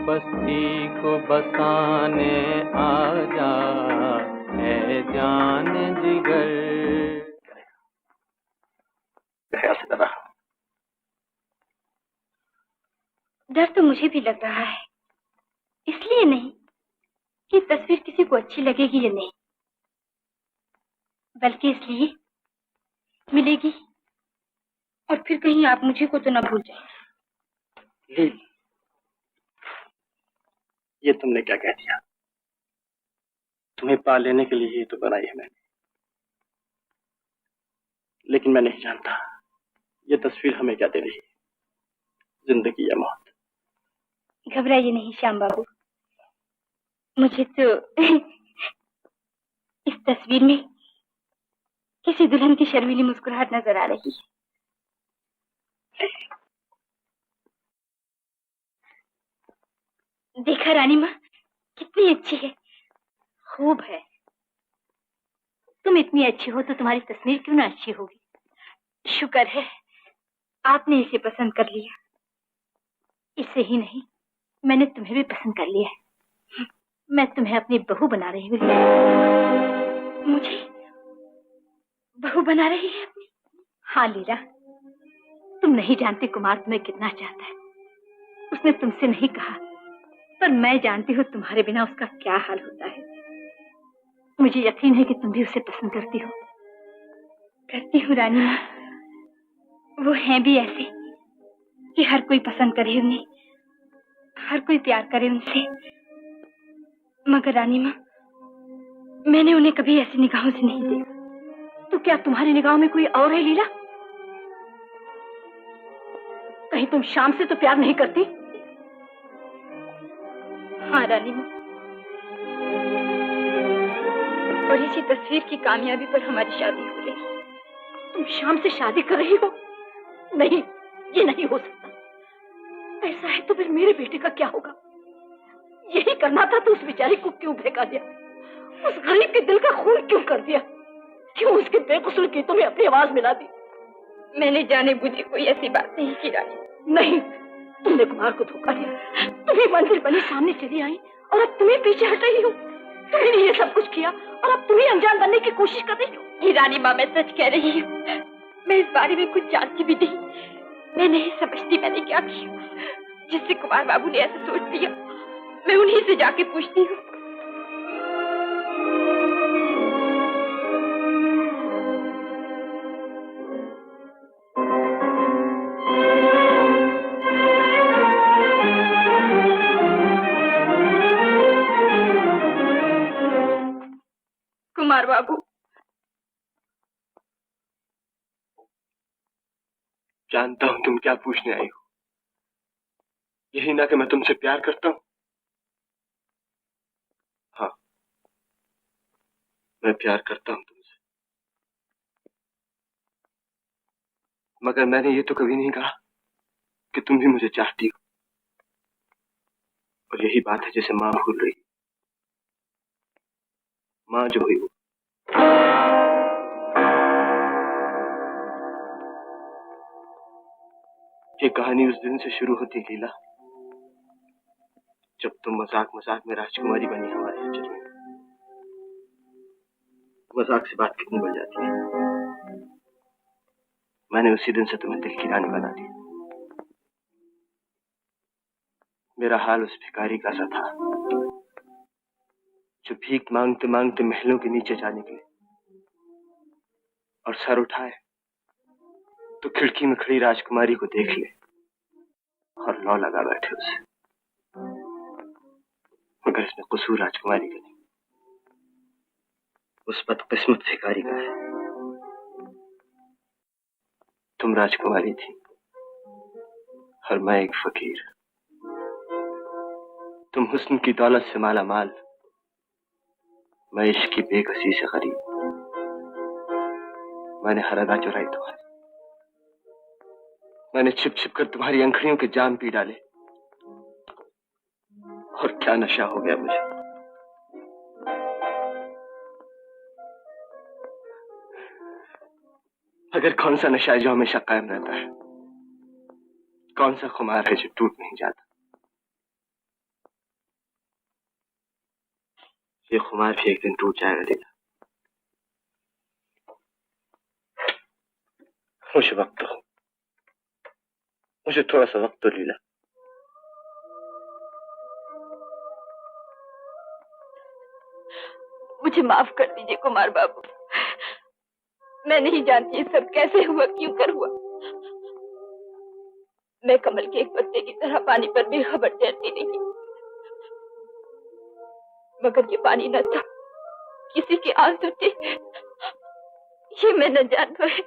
बस्ती को बसाने आजा है जान जिगर। डर तो मुझे भी लग रहा है, इसलिए नहीं कि तस्वीर किसी को अच्छी लगेगी या नहीं, बल्कि इसलिए मिलेगी और फिर कहीं आप मुझे को तो न भूल जाए। लील, ये तुमने क्या कह दिया? तुम्हें पा लेने के लिए ही तो बनाई है मैंने, लेकिन मैं नहीं जानता ये तस्वीर हमें क्या दे रही है, जिंदगी या मौत। घबराइए नहीं श्याम बाबू, मुझे तो इस तस्वीर में किसी दुल्हन की शर्मीली मुस्कुराहट नजर आ रही है। देखा रानी माँ कितनी अच्छी है, खूब है। तुम इतनी अच्छी हो तो तुम्हारी तस्वीर क्यों ना अच्छी होगी। शुक्र है आपने इसे पसंद कर लिया। इससे ही नहीं, मैंने तुम्हें भी पसंद कर लिया है। मैं तुम्हें अपनी बहू बना रही हूँ। मुझे बहू बना रही है अपनी? हाँ लीला, तुम नहीं जानती कुमार तुम्हें कितना चाहता है। उसने तुमसे नहीं कहा, पर मैं जानती हूँ तुम्हारे बिना उसका क्या हाल होता है। मुझे यकीन है कि तुम भी उसे पसंद करती हो। करती हूँ रानी माँ, वो हैं भी ऐसे कि हर कोई पसंद करे उन्हें, हर कोई प्यार करे उनसे। मगर रानी माँ, मैंने उन्हें कभी ऐसी निगाहों से नहीं देखा। तो क्या तुम्हारी निगाहों में कोई और है लीला? कहीं तुम शाम से तो प्यार नहीं करती? हाँ रानी माँ, और इसी तस्वीर की कामयाबी पर हमारी शादी हो रही। तुम शाम से शादी कर रही हो? नहीं, ये नहीं हो सकता। ऐसा है तो फिर मेरे बेटे का क्या होगा? यही करना था तो उस बेचारी को क्यों बहका दिया? उस गरीब के दिल का खून क्यों कर दिया? क्यों उसके बेकसूर गीतों में अपनी आवाज मिला दी? मैंने जाने बुझे कोई ऐसी बात नहीं की रानी। नहीं, तुमने कुमार को धोखा दिया। तुम्हें मंजिल बनी सामने चली आई और अब तुम्हें पीछे हट रही हो। तुमने ये सब कुछ किया और अब तुम्हें अनजान बनने की कोशिश कर रही हो। ये रानी माँ, मैं सच कह रही हूँ, मैं इस बारे में कुछ जानती भी नहीं। मैं नहीं समझती मैंने क्या किया जिससे कुमार बाबू ने ऐसा सोच लिया। मैं उन्हीं से जाके पूछती हूँ। कुमार बाबू, जानता हूं तुम क्या पूछने आई हो। यही ना कि मैं तुमसे प्यार करता हूं। हाँ, मैं प्यार करता हूं तुमसे, मगर मैंने ये तो कभी नहीं कहा कि तुम भी मुझे चाहती हो। और यही बात है जिसे माँ भूल रही। माँ जो हुई वो ये कहानी उस दिन से शुरू होती लीला, जब तुम मजाक मजाक में राजकुमारी बनी हमारे अंचल में। मजाक से बात कितनी बढ़ जाती है। मैंने उसी दिन से तुम्हें दिल की रानी बना दिया। मेरा हाल उस भिखारी का सा था जो भीख मांगते मांगते महलों के नीचे जा निकले और सर उठाए तो खिड़की में खड़ी राजकुमारी को देख ले और लौ लगा बैठे उसे। मगर इसमें कसूर राजकुमारी का नहीं, उस बदकिस्मत भिखारी का है। तुम राजकुमारी थी और मैं एक फकीर। तुम हुस्न की दौलत से माला माल, मैं इश्क की बेकसी से गरीब। मैंने हर अदा चुराई तुम्हारी, मैंने छिप छिप कर तुम्हारी अंखड़ियों के जाम पी डाले। और क्या नशा हो गया मुझे। अगर कौन सा नशा है जो हमेशा कायम रहता है, कौन सा खुमार है जो टूट नहीं जाता। ये खुमार भी एक दिन टूट जाएगा लीला। मुझे वक्त दो, मुझे थोड़ा सा वक्त दो लीला। मुझे माफ कर दीजिए कुमार बाबू। मैं नहीं जानती ये सब कैसे हुआ, क्यों कर हुआ। मैं कमल के एक पत्ते की तरह पानी पर भी खबर तैरती रही, मगर ये पानी न था, किसी के आंसू थे। ये मैं न जान पाई।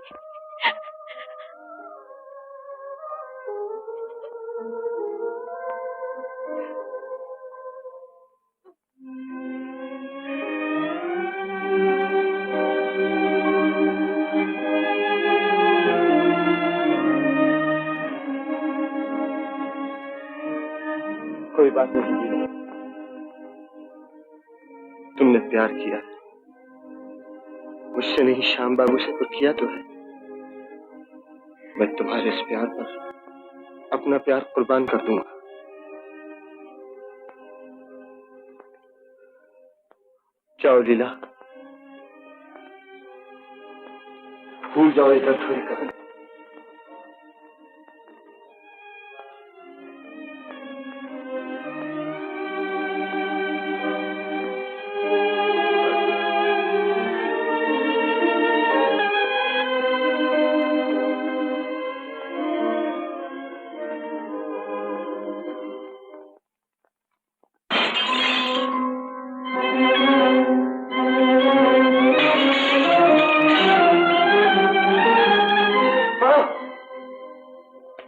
कोई बात नहीं लीला, तुमने प्यार किया, मुझसे नहीं श्याम बाबू से तो किया तो है। मैं तुम्हारे इस प्यार पर अपना प्यार कुर्बान कर दूंगा। जाओ लीला, भूल जाओ इधर थोड़ी कहानी।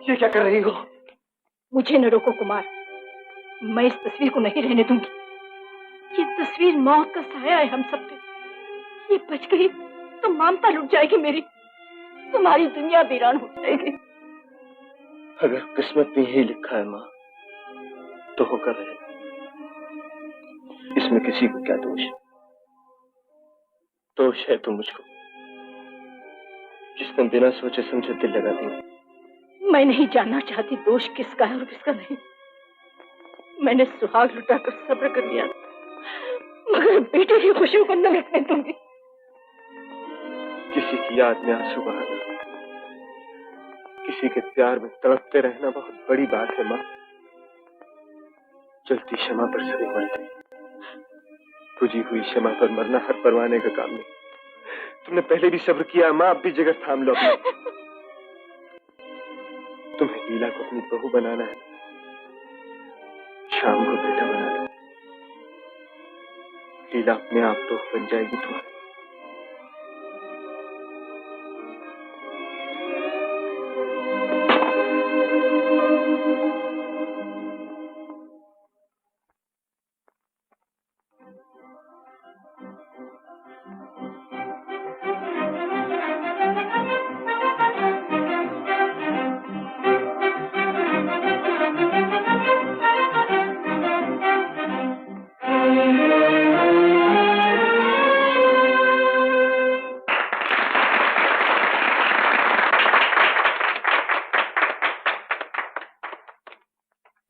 ये क्या कर रही हो? मुझे न रोको कुमार, मैं इस तस्वीर को नहीं रहने दूंगी। ये तस्वीर मौत का साया है हम सब पे। ये बच गई तो ममता लुट जाएगी मेरी, तुम्हारी दुनिया वीरान हो जाएगी। अगर किस्मत में यही लिखा है माँ, तो होकर रहे। इसमें किसी को क्या दोष है? दोष है तो मुझको, जिसने बिना सोचे समझे दिल लगा दिया। मैं नहीं जानना चाहती दोष किसका है और किसका नहीं। मैंने सुहाग लुटाकर सब्र कर लिया, मगर बेटे की खुशियों को न मिटने दूंगी। किसी की याद में आंसू बहाना, किसी के प्यार में तड़पते रहना बहुत बड़ी बात है माँ। चलती क्षमा पर सभी मर गई, तुझी हुई क्षमा पर मरना हर परवाने का काम नहीं। तुमने पहले भी सब्र किया माँ, अब भी जगह थाम लो अपनी। तुम्हें लीला को अपनी बहू बनाना है, शाम को बेटा बना लो। लीला अपने आप तो बन जाएगी तुम्हारी।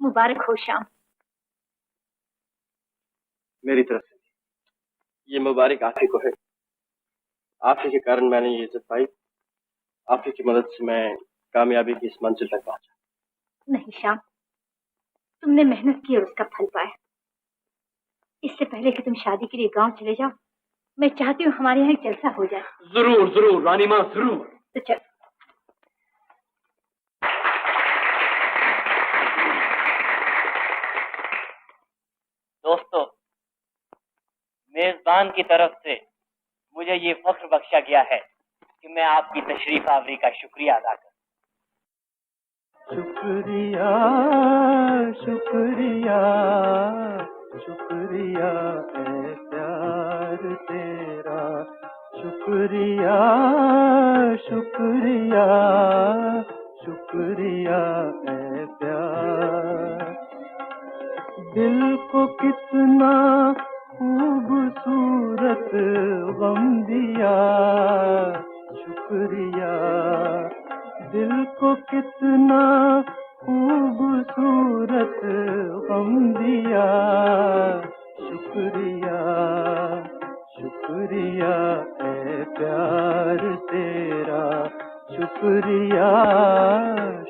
मुबारक हो श्याम। मेरी तरफ से ये मुबारक आप ही को है। आप ही के कारण मैंने ये इज्जत पाई, आप ही की मदद से मैं कामयाबी की इस मंजिल तक पहुंचा। नहीं श्याम, तुमने मेहनत की और उसका फल पाया। इससे पहले कि तुम शादी के लिए गांव चले जाओ, मैं चाहती हूँ हमारे यहाँ एक जलसा हो जाए। जरूर जरूर रानी माँ, जरूर। तो चल। दोस्तों, मेजबान की तरफ से मुझे ये फख्र बख्शा गया है कि मैं आपकी तशरीफ आवरी का शुक्रिया अदा करूं। शुक्रिया शुक्रिया शुक्रिया है प्यार तेरा, शुक्रिया शुक्रिया शुक्रिया है प्यार। दिल को कितना खूबसूरत गम दिया, शुक्रिया। दिल को कितना खूबसूरत गम दिया, शुक्रिया शुक्रिया है प्यार तेरा, शुक्रिया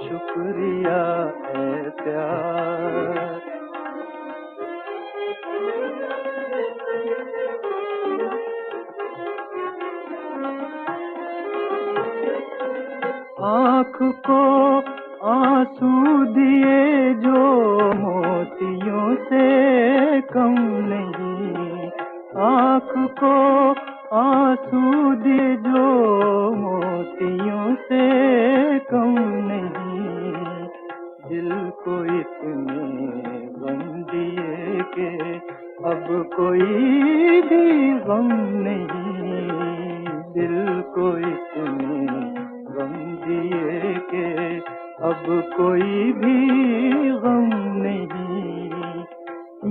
शुक्रिया है प्यार। आँख को आंसू दिए जो मोतियों से कम नहीं, आँख को आंसू दिए जो मोतियों से कम नहीं। दिल को इतने गम दिए कि अब कोई भी गम नहीं, दिल को इतने गम दिए के अब कोई भी गम नहीं।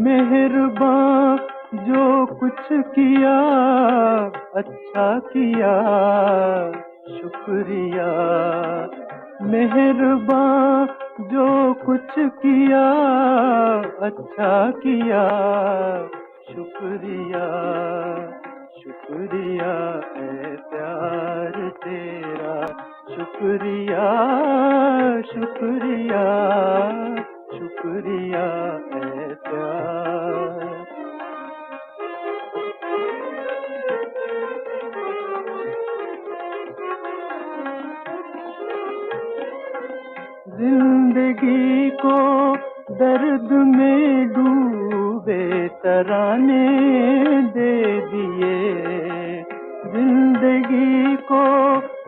मेहरबान जो कुछ किया अच्छा किया, शुक्रिया। मेहरबान जो कुछ किया अच्छा किया, शुक्रिया शुक्रिया है प्यार तेरा, शुक्रिया शुक्रिया शुक्रिया है प्यार। जिंदगी को दर्द में डूबे तराने दे दिए, जिंदगी को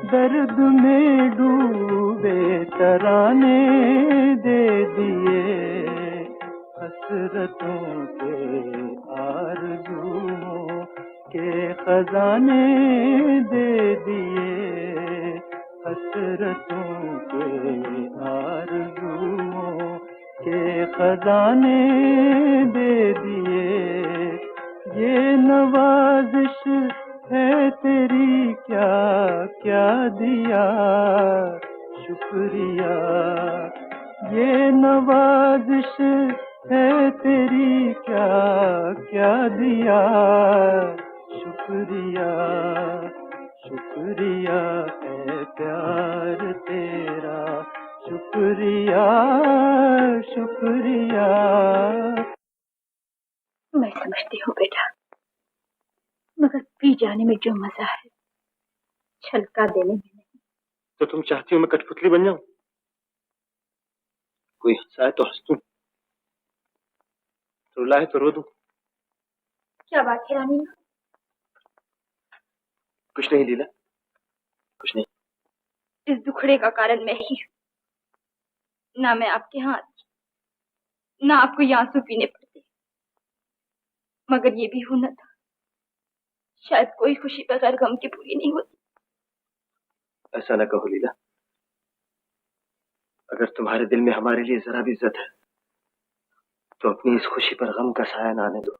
दर्द में डूबे तराने दे दिए। हसरतों के आरज़ुओं के खजाने दे दिए, हसरतों के आरज़ुओं के खजाने दे दिए। ये नवाजिश है तेरी क्या क्या दिया, शुक्रिया, ये नवाजिश है तेरी क्या क्या दिया। शुक्रिया शुक्रिया है प्यार तेरा, शुक्रिया शुक्रिया। मैं समझती हूँ बेटा, मगर पी जाने में जो मजा है छलका देने में नहीं। तो तुम चाहती हो मैं कठपुतली बन जाऊं? कोई हंसाए तो हंस दूं, रुलाए तो रो दूं। क्या बात है रानी? कुछ नहीं लीला, कुछ नहीं। इस दुखड़े का कारण मैं ही हूं। ना मैं आपके हाथ, ना आपको ये आंसू पीने पड़ते, मगर ये भी होना था। शायद कोई खुशी बगैर गम के पूरी नहीं होती। ऐसा न कहो लीला, अगर तुम्हारे दिल में हमारे लिए जरा भी इज्जत है तो अपनी इस खुशी पर गम का साया न आने दो।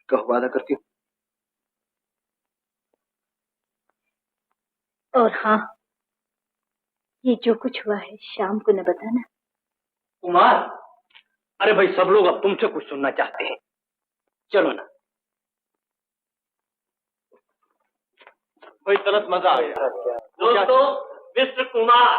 कहो, वादा करती हूँ। और हाँ, ये जो कुछ हुआ है शाम को न बताना। कुमार, अरे भाई सब लोग अब तुमसे कुछ सुनना चाहते हैं, चलो ना भाई, तुरंत मजा आ गया। दोस्तों, मिस्टर कुमार।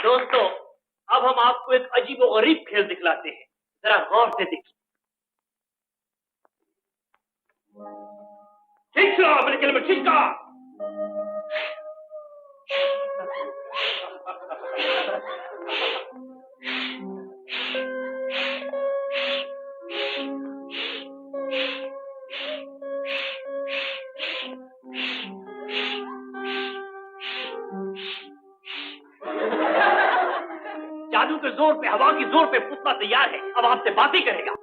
दोस्तों, अब हम आपको एक अजीब और गरीब खेल दिखलाते हैं, जरा गौर से देखिए। ठीक से मेरे खेल में ठीक का। जादू के जोर पे, हवा की जोर पे पुतला तैयार है, अब आपसे बातें करेगा।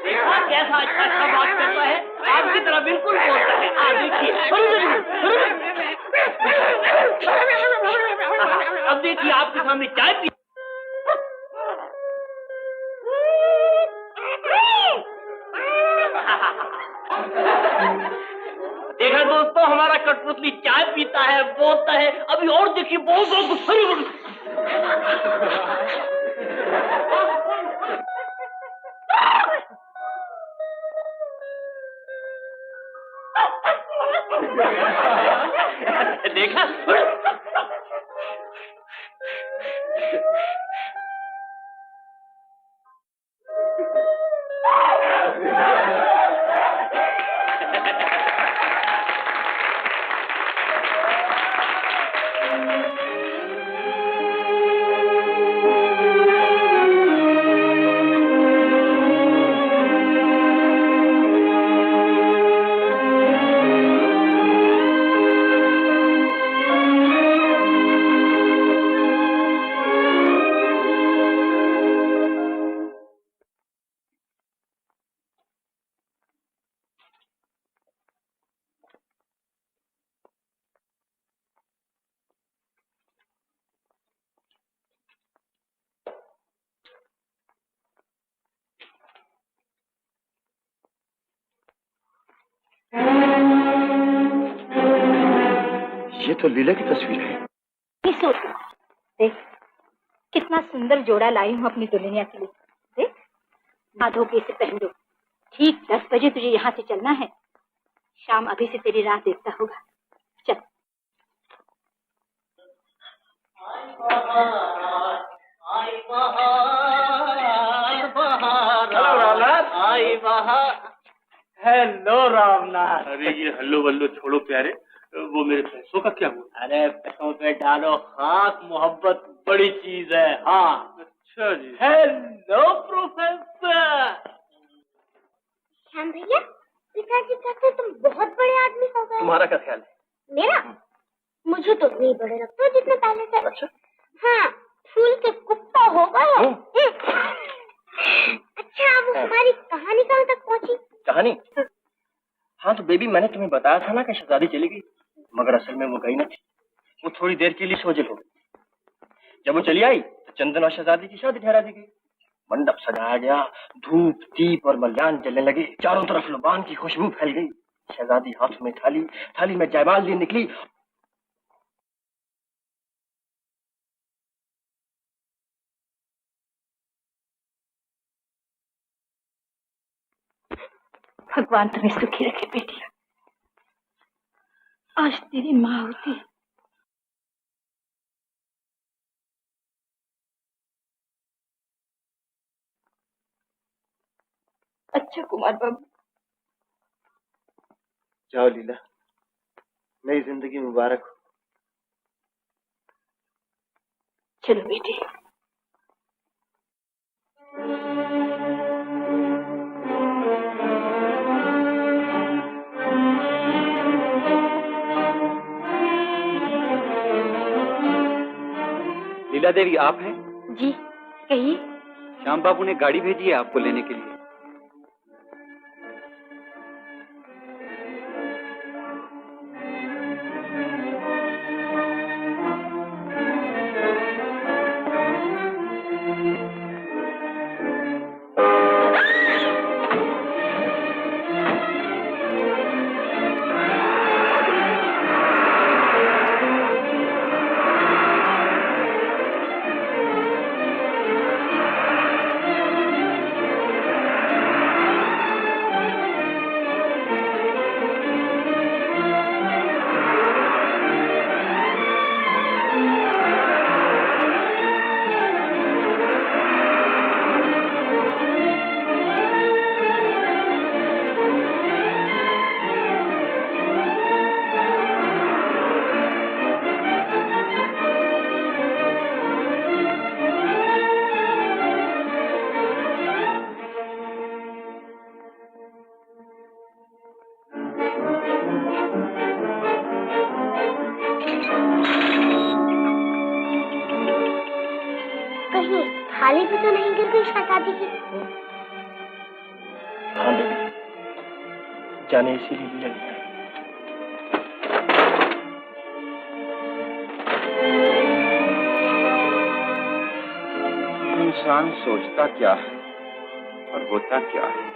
देखा कैसा अच्छा बात करता है, आपकी तरह बिल्कुल बोलता है। अब देखिए आपके सामने चाय पी। देखा दोस्तों, हमारा कठपुतली चाय पीता है, बोलता है। अभी और देखिए, बहुत देखा। ये तो लीला की तस्वीर है। देख, कितना सुंदर जोड़ा लाई हूँ अपनी दुल्हनिया के लिए। देख, बांधो के इसे पहन दो। ठीक 10 बजे तुझे यहाँ से चलना है। शाम अभी से तेरी राह देखता होगा। चल। हेलो रामनाथ। आई बहार। हेलो रामनाथ। अरे ये हल्लो वल्लो छोड़ो प्यारे, वो मेरे पैसों का क्या हुआ? अरे पैसों पे डालो खाक, मोहब्बत बड़ी चीज है। हाँ। अच्छा जी। Hello professor. श्याम भैया, पिताजी कहते तुम बहुत बड़े आदमी हो गए। तुम्हारा क्या ख्याल है? मेरा? मुझे तो नहीं बड़े लगते हो जितने पहले थे। अच्छा। हाँ, फूल के कुत्ता हो गए। अच्छा, अब हमारी कहानी कहाँ तक पहुँची? कहानी? हाँ तो बेबी, मैंने तुम्हें बताया था ना कि शहजादी चली गई, मगर असल में वो गई न थी। वो थोड़ी देर के लिए सोजल हो गई। जब वो चली आई तो चंदन और शहजादी की शादी ठहरा दी गई। मंडप सजाया गया, धूप दीप और मल्यान जलने लगे, चारों तरफ लुबान की खुशबू फैल गई। शहजादी हाथ में थाली में जयमाल लिए निकली। भगवान तुम्हें सुखी रखे बेटी। आज तेरी माँ होती। अच्छा कुमार बाबू। जाओ लीला, नई जिंदगी मुबारक हो। चलो बेटी। लीला देवी आप हैं? जी कहिए। श्याम बाबू ने गाड़ी भेजी है आपको लेने के लिए। थाली भी तो नहीं गिर गई शहजादी की? हाँ बेबी, जाने इसीलिए भी लगी है। इंसान सोचता क्या है और होता क्या है।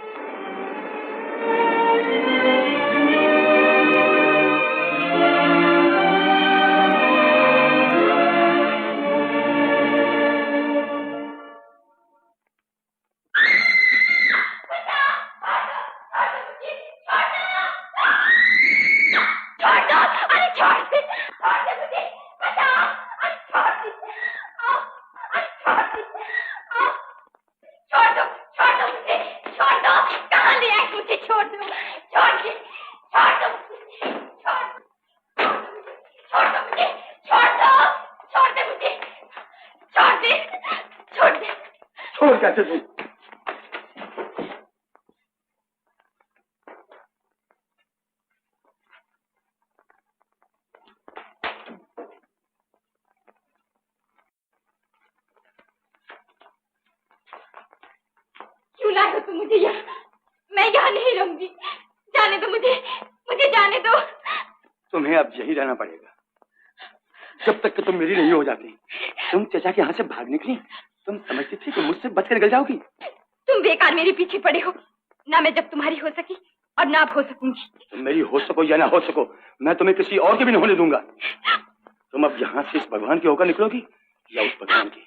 कैसे तू? क्यों लाए हो तुम मुझे यहाँ? मैं यहाँ नहीं रहूंगी। जाने दो मुझे, मुझे जाने दो। तुम्हें अब यही रहना पड़ेगा जब तक कि तुम मेरी नहीं हो जाती। तुम चचा के यहाँ से भाग निकली, तुम समझती थी कि मुझसे बचकर निकल जाओगी। तुम बेकार मेरे पीछे पड़े हो। ना मैं जब तुम्हारी हो सकी और ना अब हो सकूंगी। तुम मेरी हो सको या ना हो सको, मैं तुम्हें किसी और के भी नहीं होने दूंगा। तुम अब यहाँ से इस भगवान के होकर निकलोगी या उस भगवान की।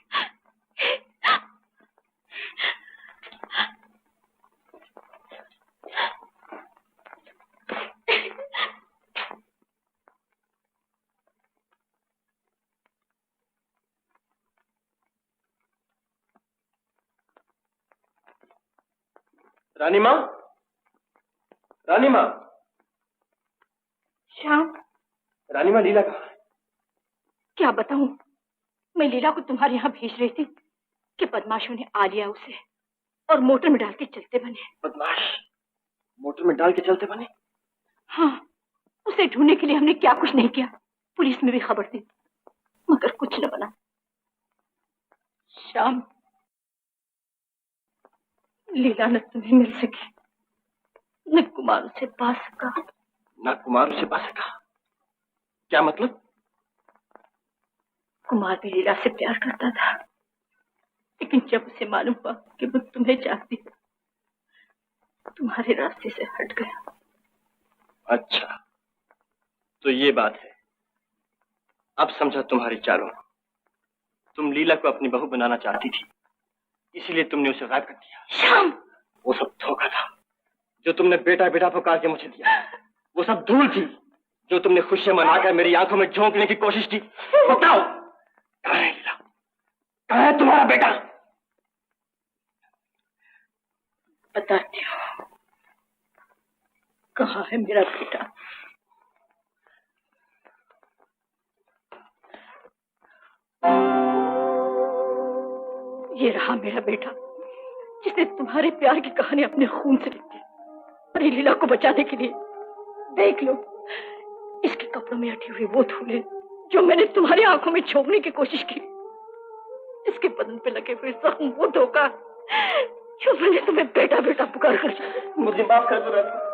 रानी माँ, रानी माँ। श्याम। रानी माँ, लीला कहाँ है? क्या बताऊं? मैं लीला को तुम्हारे यहाँ भेज रही थी कि बदमाशों ने आ लिया उसे और मोटर में डाल के चलते बने। बदमाश मोटर में डाल के चलते बने? हाँ, उसे ढूंढने के लिए हमने क्या कुछ नहीं किया। पुलिस में भी खबर दी मगर कुछ न बना। श्याम, लीला न तुम्हें मिल सकी न कुमार उसे पा सका। ना कुमार उसे पा सका? क्या मतलब? कुमार भी लीला से प्यार करता था, लेकिन जब उसे मालूम हुआ कि वो तुम्हें चाहती है, तुम्हारे रास्ते से हट गया। अच्छा, तो ये बात है। अब समझा तुम्हारी चालों। तुम लीला को अपनी बहू बनाना चाहती थी, इसीलिए तुमने उसे गायब कर दिया। श्याम, वो सब धोखा था जो तुमने बेटा बेटा पुकार के मुझे दिया। वो सब धूल थी जो तुमने खुशियां मनाकर मेरी आंखों में झोंकने की कोशिश की। बताओ, कहाँ है लीला? कहाँ है तुम्हारा बेटा? बताती हूँ कहाँ है मेरा बेटा। ये रहा मेरा बेटा, जिसने तुम्हारे प्यार की कहानी अपने खून से लिखी और लीला को बचाने के लिए। देख लो, इसके कपड़ों में अटी हुई वो धूलें जो मैंने तुम्हारी आंखों में झोंकने की कोशिश की। इसके बदन पे लगे हुए जख्म, वो धोखा जो मैंने तुम्हें बेटा बेटा पुकार कर। मुझे माफ कर दो राधा।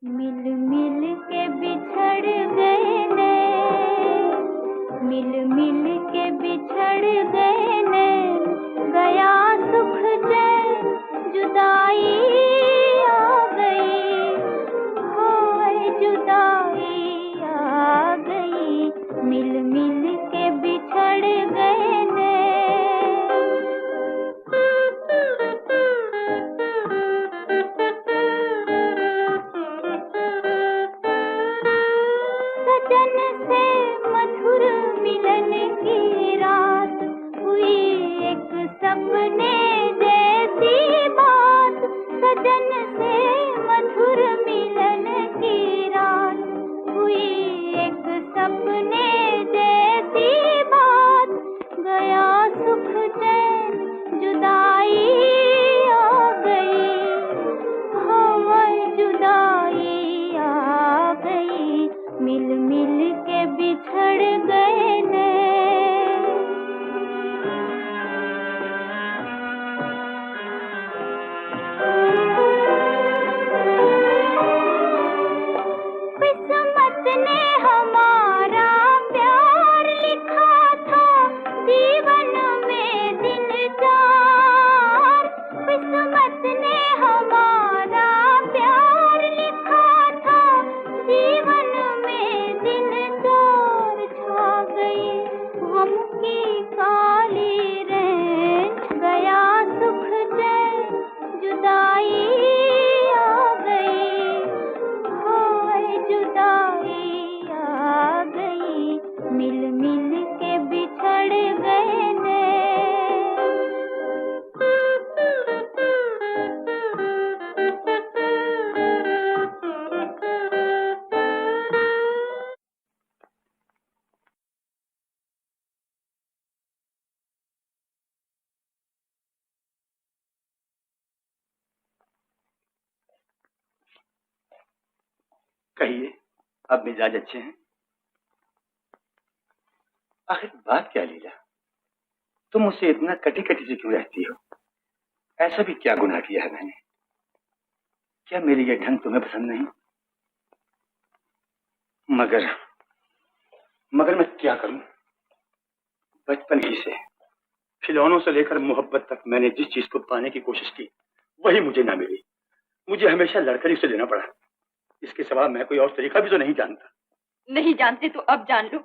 मिल मिल के बिछड़ गए नैन, मिल मिल के बिछड़ गए नैन, गया सुख चैन, जुदाई आ गई, हाय जुदाई आ गई। मिल मिल के बिछड़ गए नैन। सजन से मधुर मिलन की रात हुई एक सपने जैसी बात। सजन से मधुर मिलन की रात हुई एक सपने जैसी बात। गया सुख चैन, जुदाई आ गई, हाय जुदाई आ गई। मिल मिल के बिछड़ गए नैन। किस्मत ने हमारा प्यार लिखा था जीवन में दिन चार। किस्मत ने हमारा प्यार लिखा था जीवन में दिन चार। छा गई गम की काली रेंज, गया सुख चैन, जुदाई आ गई, हाय जुदाई आ गई। मिल मिल के बिछड़ गए नैन। कहिए, अब मिजाज अच्छे हैं? आखिर बात क्या लीला, तुम मुझसे इतना कटी कटी से क्यों रहती हो? ऐसा भी क्या गुनाह किया है मैंने? क्या मेरी ये ढंग तुम्हें पसंद नहीं? मगर मैं क्या करूं? बचपन ही से, खिलौनों से लेकर मोहब्बत तक मैंने जिस चीज को पाने की कोशिश की, वही मुझे ना मिली। मुझे हमेशा लड़कर ही उसे लेना पड़ा। इसके सिवा मैं कोई और तरीका भी तो नहीं जानता। नहीं जानते तो अब जान लो।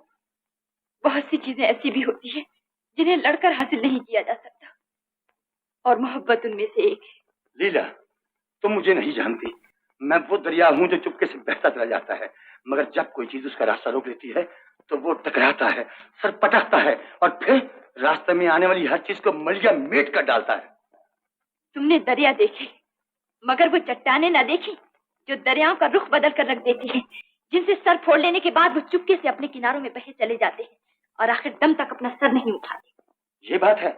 बहुत सी चीजें ऐसी भी होती है जिन्हें लड़कर हासिल नहीं किया जा सकता, और मोहब्बत उनमें से एक है। लीला, तुम मुझे नहीं जानती। मैं वो दरिया हूं जो चुपके से बहता चला जाता है, मगर जब कोई चीज उसका रास्ता रोक लेती है तो वो टकराता है, सर पटकता है और फिर रास्ते में आने वाली हर चीज को मलिया मेट कर डालता है। तुमने दरिया देखे मगर वो चट्टाने ना देखी। जो दरियाओं का रुख बदल कर रख देती हैं, जिनसे सर फोड़ लेने के बाद वो चुपके से अपने किनारों में बहे चले जाते हैं और आखिर दम तक अपना सर नहीं उठाते। ये बात है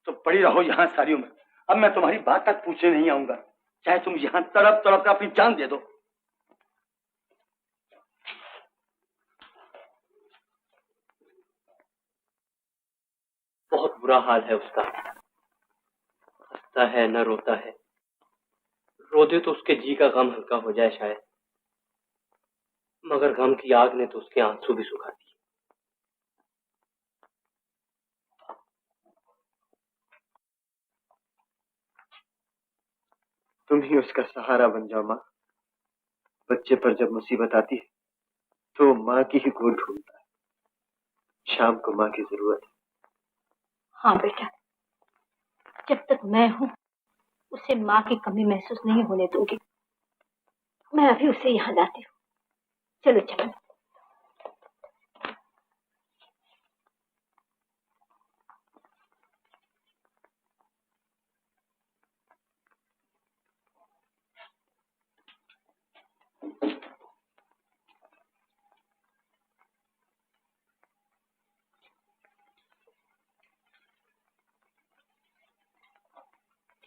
तो पड़ी रहो यहाँ सारी उम्र। अब मैं तुम्हारी बात तक पूछने नहीं आऊंगा, चाहे तुम यहाँ तड़प तड़प कर अपनी जान दे दो। बहुत बुरा हाल है उसका, हंसता है न रोता है। रो दे तो उसके जी का गम हल्का हो जाए शायद, मगर गम की आग ने तो उसके आंसू भी सुखा दिए। तुम ही उसका सहारा बन जाओ माँ। बच्चे पर जब मुसीबत आती है तो माँ की ही गोद ढूंढता है। शाम को माँ की जरूरत है। हाँ बेटा, जब तक मैं हूँ उसे माँ की कमी महसूस नहीं होने दूंगी। मैं अभी उसे यहाँ लाती हूँ। चलो चलो।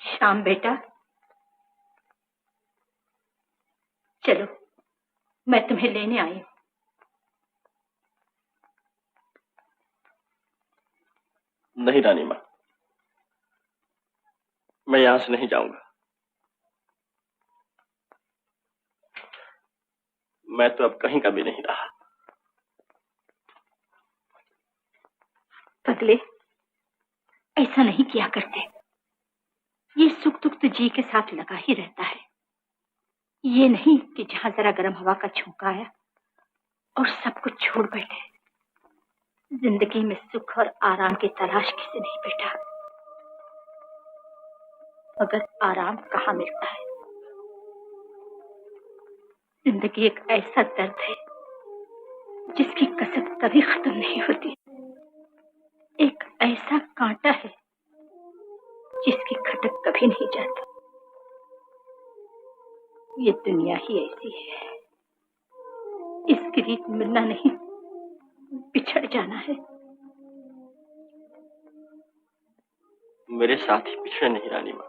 श्याम बेटा, चलो मैं तुम्हें लेने आई हूँ। नहीं रानी माँ, मैं यहां से नहीं जाऊंगा। मैं तो अब कहीं का भी नहीं रहा। पगले, ऐसा नहीं किया करते। ये सुख दुख तो जी के साथ लगा ही रहता है। ये नहीं कि जहां जरा गर्म हवा का झोंका आया और सब कुछ छोड़ बैठे। जिंदगी में सुख और आराम की तलाश किसे नहीं बेटा, मगर आराम कहाँ मिलता है। जिंदगी एक ऐसा दर्द है जिसकी कसक कभी खत्म नहीं होती। एक ऐसा कांटा है जिसकी खटक कभी नहीं जाती। ये दुनिया ही ऐसी है। इसकी रीत मिलना नहीं, बिछड़ जाना है। मेरे साथ ही पिछड़े नहीं रानी माँ।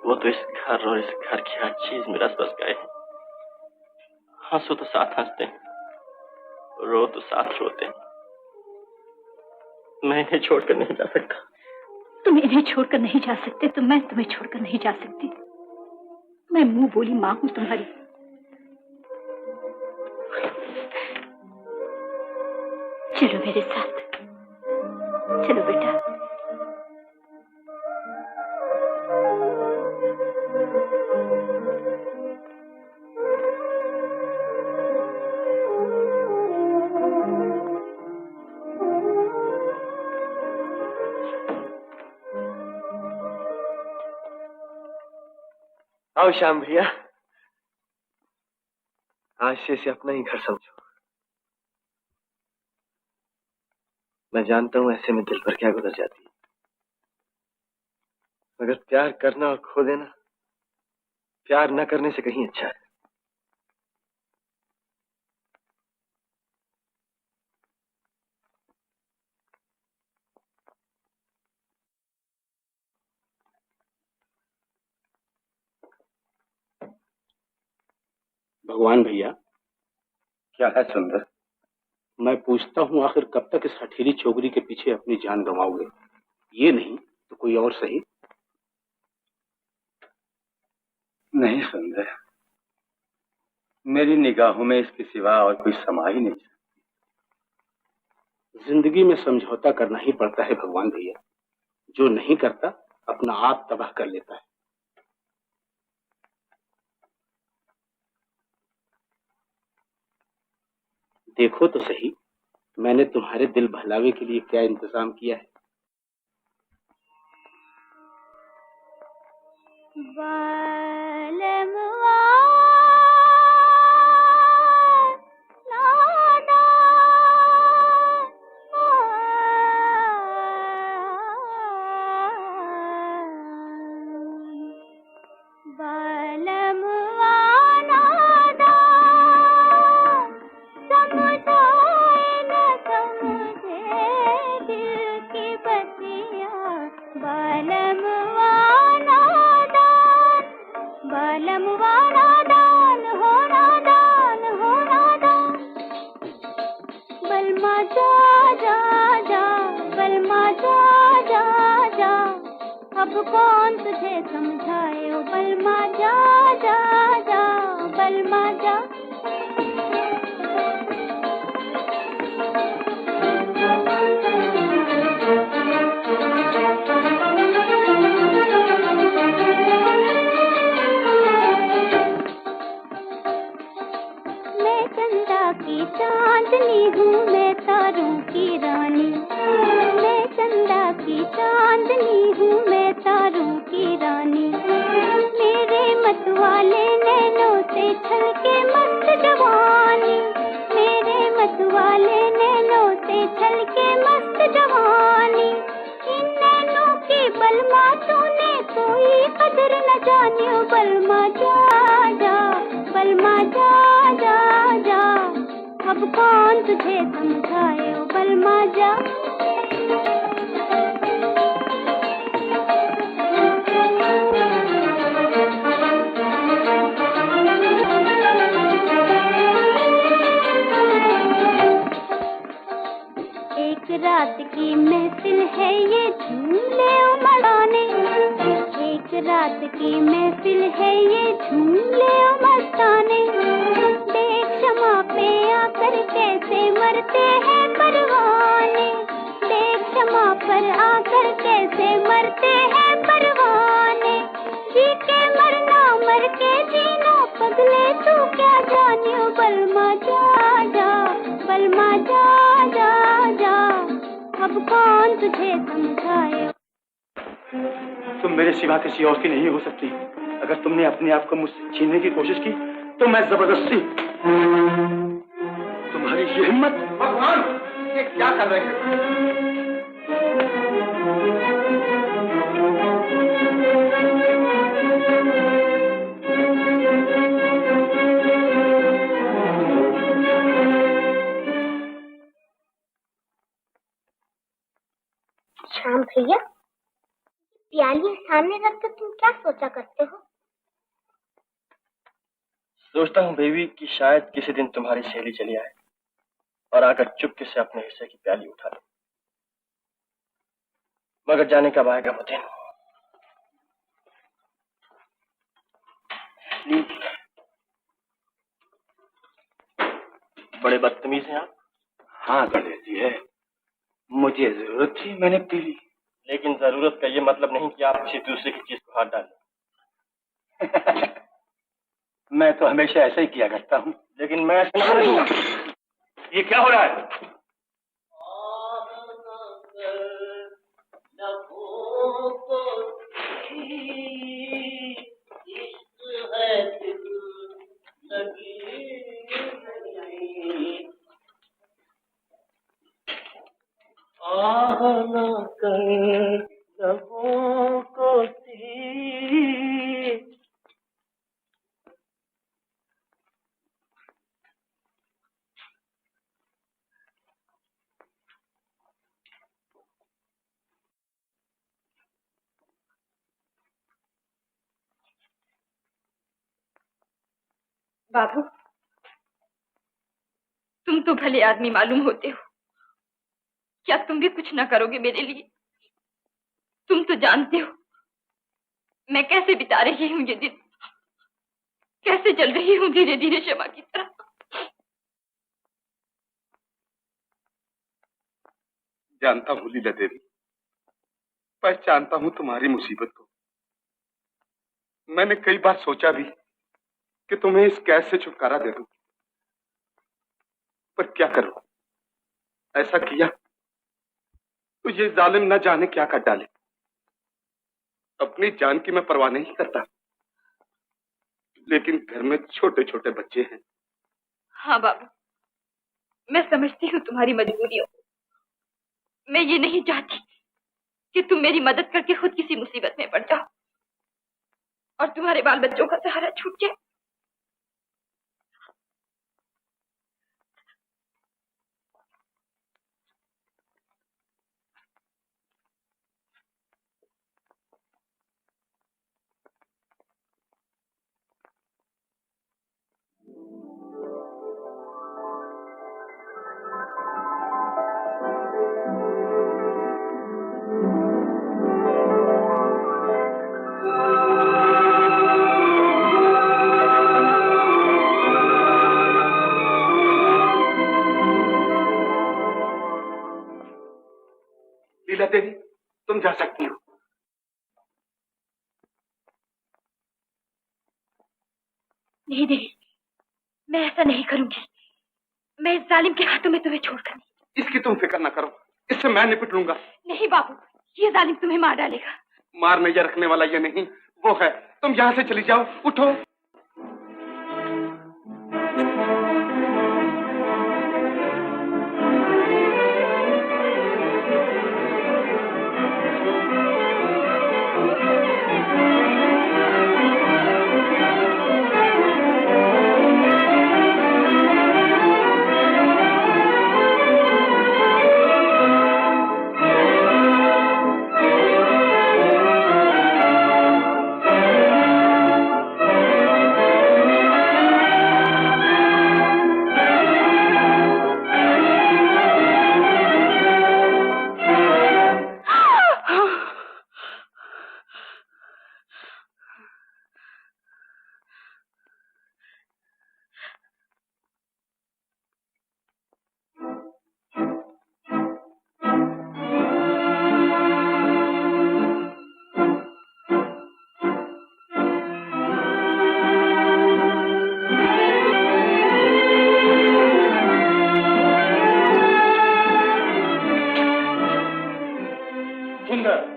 वो तो इस घर और इस घर की हर चीज में रस बस गए हैं। हंसो तो साथ हंसते हैं, रो तो साथ रोते हैं। मैं इन्हें छोड़कर नहीं जा सकता। तुम इन्हें छोड़कर नहीं जा सकते तो मैं तुम्हें छोड़कर नहीं जा सकती। मैं मुंह बोली मां हूं तुम्हारी। चलो मेरे साथ, चलो बेटा। आओ श्याम भैया, आज से इसे अपना ही घर समझो। मैं जानता हूं ऐसे में दिल पर क्या गुजर जाती है, मगर प्यार करना और खो देना प्यार न करने से कहीं अच्छा है। भगवान भैया, क्या है सुंदर? मैं पूछता हूँ आखिर कब तक इस हठीली छोकरी के पीछे अपनी जान गंवाओगे? ये नहीं तो कोई और सही। नहीं सुंदर, मेरी निगाहों में इसके सिवा और कोई समा ही नहीं। जिंदगी में समझौता करना ही पड़ता है भगवान भैया। जो नहीं करता अपना आप तबाह कर लेता है। देखो तो सही, मैंने तुम्हारे दिल बहलावे के लिए क्या इंतजाम किया है। बलमा जा जा जा, बलमा जा जा जा, अब कौन तुझे समझाए ओ बलमा जा जा जा, बलमा जा। मैं चंदा की चांदनी हूँ, मैं तारों की रानी। मैं चंदा की चांदनी हूँ, मैं तारों की रानी। मेरे मतवाले नैनों से छलके मस्त जवानी। मेरे मतवाले नैनों से छलके मस्त जवानी। इन नैनों की बलमा तूने कोई कदर न जानी ओ बलमा जा जा, बलमा जा जा जा, अब कौन तुझे समझाए ओ बलमा जा। एक रात की महफिल है ये झूले मस्ताने। एक रात की महफिल है ये झूले मस्ताने। देख शमा पे आकर कैसे मरते हैं परवाने। देख शमा पर आकर कैसे मरते हैं परवाने। जी के मरना मर के जीना पगले तू क्या जाने ओ बलमा जा जा, बलमा जा जा जा, अब कौन तुझे समझाए। तुम मेरे सिवा किसी और की नहीं हो सकती। अगर तुमने अपने आप को मुझसे छीनने की कोशिश की तो मैं जबरदस्ती। तुम्हारी ये हिम्मत। भगवान, ये क्या कर रहे हैं? श्याम भैया, प्याली सामने रख कर तुम क्या सोचा करते हो? सोचता हूँ बेबी कि शायद किसी दिन तुम्हारी सहेली चली आए और आकर चुपके से अपने हिस्से की प्याली उठा ले। मगर जाने कब आएगा वो दिन। बड़े बदतमीज हैं आप। हाँ गणेश जी है, मुझे जरूरत थी, मैंने पी ली। लेकिन जरूरत का ये मतलब नहीं कि आप किसी दूसरे की चीज को हाथ डालें। मैं तो हमेशा ऐसा ही किया करता हूँ। लेकिन मैं ऐसा नहीं करूंगा। ये क्या हो रहा है? बाबू, तुम तो भले आदमी मालूम होते हो। क्या तुम भी कुछ ना करोगे मेरे लिए? तुम तो जानते हो मैं कैसे बिता रही हूँ ये दिन, कैसे चल रही हूँ धीरे धीरे शमा की तरह। जानता हूँ लीला देवी, पहचानता हूँ तुम्हारी मुसीबत को। मैंने कई बार सोचा भी कि तुम्हें इस कैद से छुटकारा दे दूं, पर क्या करूं? ऐसा किया तो ये जालिम न जाने क्या कर डाले। अपनी जान की मैं परवाह नहीं करता, लेकिन घर में छोटे छोटे बच्चे हैं। हाँ बाबू, मैं समझती हूँ तुम्हारी मजबूरियों को। मैं ये नहीं चाहती कि तुम मेरी मदद करके खुद किसी मुसीबत में पड़ जाओ और तुम्हारे बाल बच्चों का सहारा छूट जाए। लीला देवी, तुम जा सकती हो। नहीं देवी, मैं ऐसा नहीं करूंगी। मैं इस जालिम के हाथों में तुम्हें छोड़कर नहीं। इसकी तुम फिक्र ना करो, इससे मैं निपट लूंगा। नहीं बाबू, ये जालिम तुम्हें मार डालेगा। मार नजर रखने वाला ये नहीं, वो है। तुम यहाँ से चली जाओ, उठो।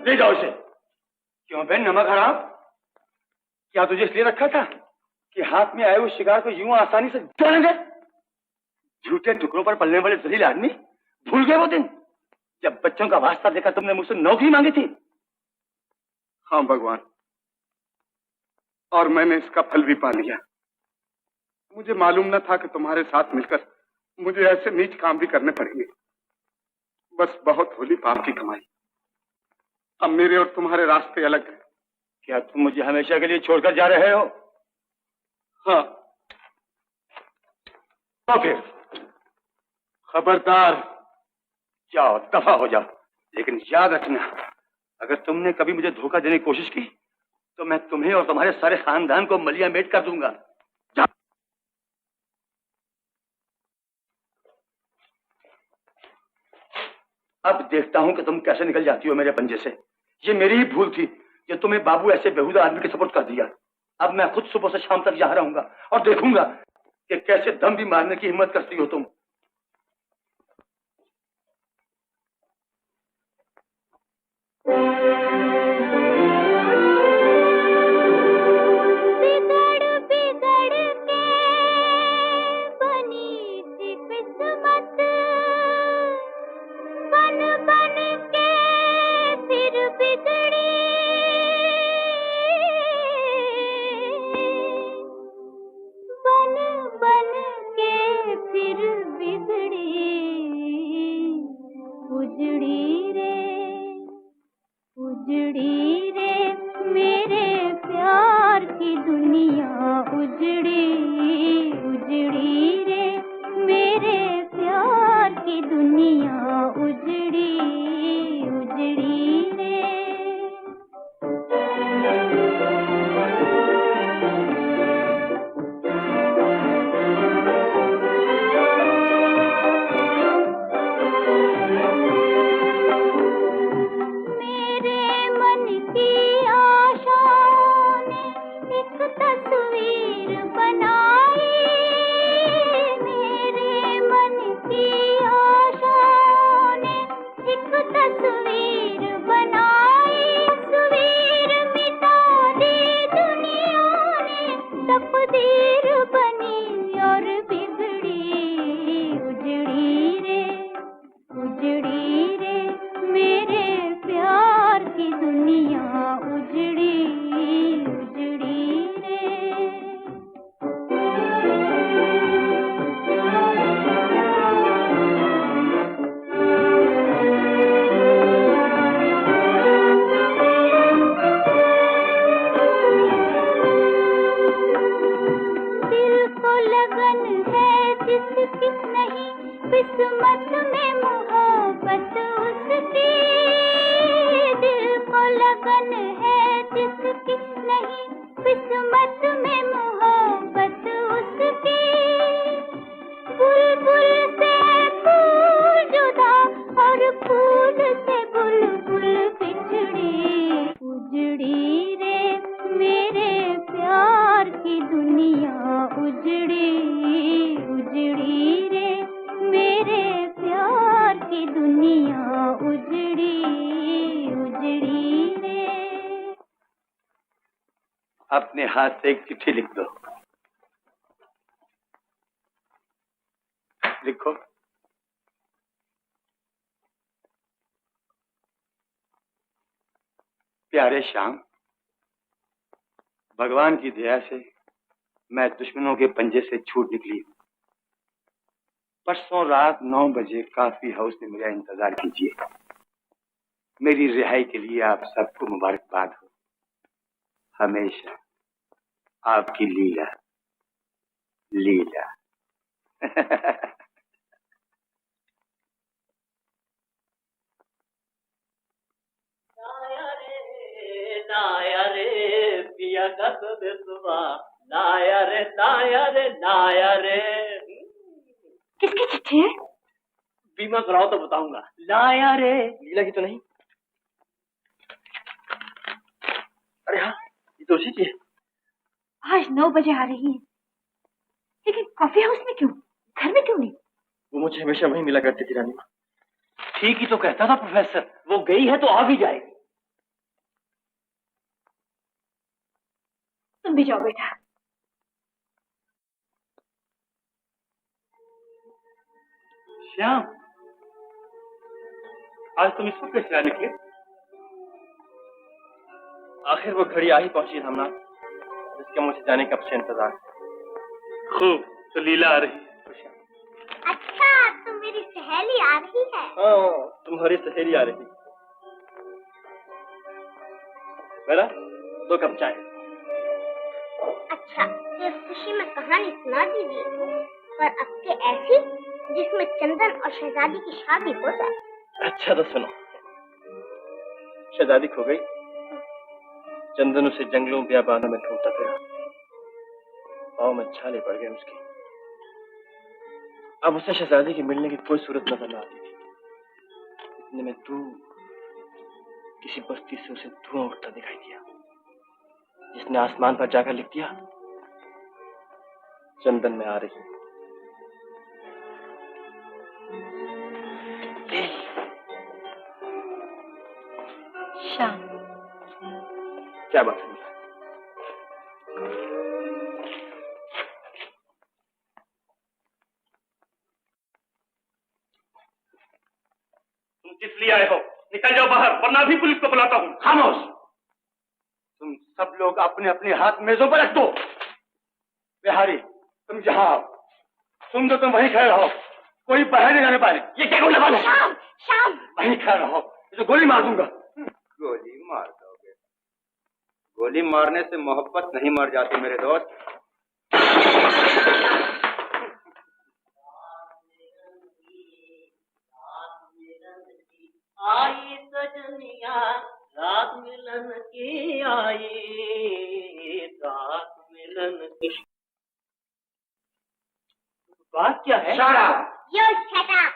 ले जाओ इसे। क्यों बहन, नमक हराम? क्या तुझे इसलिए रखा था कि हाथ में आए हुए शिकार को यूं आसानी से जाने? झूठे टुकड़ों पर पलने वाले जलील आदमी, भूल गए वो दिन जब बच्चों का वास्ता देकर तुमने मुझसे नौकरी मांगी थी? हाँ भगवान, और मैंने इसका फल भी पा लिया। मुझे मालूम न था कि तुम्हारे साथ मिलकर मुझे ऐसे नीच काम भी करने पड़ेंगे। बस बहुत होली पाप की कमाई। अब मेरे और तुम्हारे रास्ते अलग हैं। क्या तुम मुझे हमेशा के लिए छोड़कर जा रहे हो? हाँ। तो फिर खबरदार, जाओ, दफा हो जाओ। लेकिन याद रखना, अगर तुमने कभी मुझे धोखा देने की कोशिश की तो मैं तुम्हें और तुम्हारे सारे खानदान को मलिया मेट कर दूंगा। जाओ। अब देखता हूं कि तुम कैसे निकल जाती हो मेरे पंजे से। ये मेरी ही भूल थी कि तुम्हें बाबू ऐसे बेहुदा आदमी के सपोर्ट कर दिया। अब मैं खुद सुबह से शाम तक यहाँ रहूंगा और देखूंगा कि कैसे दम भी मारने की हिम्मत करती हो तुम। बिगड़ बिगड़ के बनी सी किस्मत, बन बन के फिर बिगड़ी, बन बन के फिर बिगड़ी, उजड़ी रे उजड़ी रे मेरे प्यार की दुनिया, उजड़ी उजड़ी रे मेरे प्यार की दुनिया, उजड़ी उजड़ी रे। मेरे मन की आशाओं ने एक तस्वीर बनाई, मेरे मन की आशाओं ने एक तस्वीर बनाई, तस्वीर मिटा दी दुनिया ने, तकदीर बनी और बिगड़ी, उजड़ी रे मेरे प्यार की दुनिया, उजड़ी उजड़ी रे। दिल को लगन है जिसकी नहीं, किस्मत में मोहब्बत उसकी, दिल को लगन है जिसकी नहीं, किस्मत में मोहब्बत उसकी। बुलबुल से फूल जुदा और फूल से बुलबुल अपने हाथ से एक चिट्ठी लिख दो। लिखो। प्यारे श्याम, भगवान की दया से मैं दुश्मनों के पंजे से छूट निकली हूँ। परसों रात 9 बजे काफी हाउस में मेरा इंतजार कीजिए। मेरी रिहाई के लिए आप सबको मुबारकबाद हो। हमेशा आपकी लीला लीला। लाया रे पिया का तो सुबह लाया रे लाया रे लाया रे। किसकी चिट्ठी है? बीमा कराओ तो बताऊंगा। लाया रे। लीला की तो नहीं? अरे हाँ, ये तो उसी की है। आज 9 बजे आ रही है, लेकिन कॉफी हाउस में क्यों? घर में क्यों नहीं? वो मुझे हमेशा वहीं मिला करती थी रानी माँ। ठीक ही तो कहता था प्रोफेसर, वो गई है तो आ भी जाएगी। तुम भी जाओ बेटा। श्याम, आज तुम इसको कैसे निकले? आखिर वो घड़ी आ ही पहुंची धमना, जिसके मुझे जाने कब से इंतजार है। खूब, तो लीला आ रही है। अच्छा, तो मेरी सहेली आ रही है। हाँ, तुम्हारी सहेली आ रही। मेरा 2 कप चाय। अच्छा, तो इस खुशी में कहानी सुना दीजिए, पर अब के ऐसी जिसमें चंदन और शहजादी की शादी हो जाए। अच्छा तो सुनो। शहजादी खो गई, चंदन उसे जंगलों बियाबानों में ढूंढता फिरा। पाँव में छाले पड़ गए उसके। अब उसे शहजादी की मिलने की कोई सूरत नजर न आती थी। इतने में किसी बस्ती से उसे धुआं उठता दिखाई दिया, जिसने आसमान पर जाकर लिख दिया, चंदन में आ रही। श्याम, क्या बात है? तुम किस लिए आए हो? निकल जाओ बाहर, वरना भी पुलिस को बुलाता हूँ। खामोश! तुम सब लोग अपने अपने हाथ मेजों पर रख दो। बिहारी, तुम जहाँ आओ। तुम तो वहीं खड़े रहो, कोई बाहर नहीं जाने पाए। ये क्या गुंडा है? श्याम, श्याम, वहीं खड़े रहो, तो गोली मार दूंगा। गोली मार दोगे? गोली मारने से मोहब्बत नहीं मर जाती मेरे दोस्त। आई सजनिया रात मिलन की आई, रात मिलन की। बात क्या है? यो शट अप।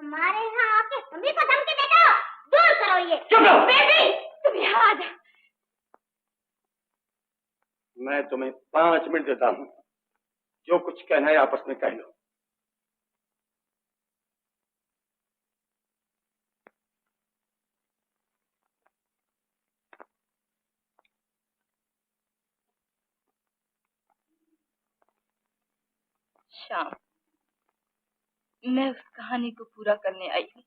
हमारे यहाँ आके सभी को धमकी देते हो, दूर करो ये। चुप रहो। बेबी, तुम यहाँ आ जा। मैं तुम्हें 5 मिनट देता हूँ, जो कुछ कहना है आपस में कह लो। श्याम, मैं उस कहानी को पूरा करने आई हूँ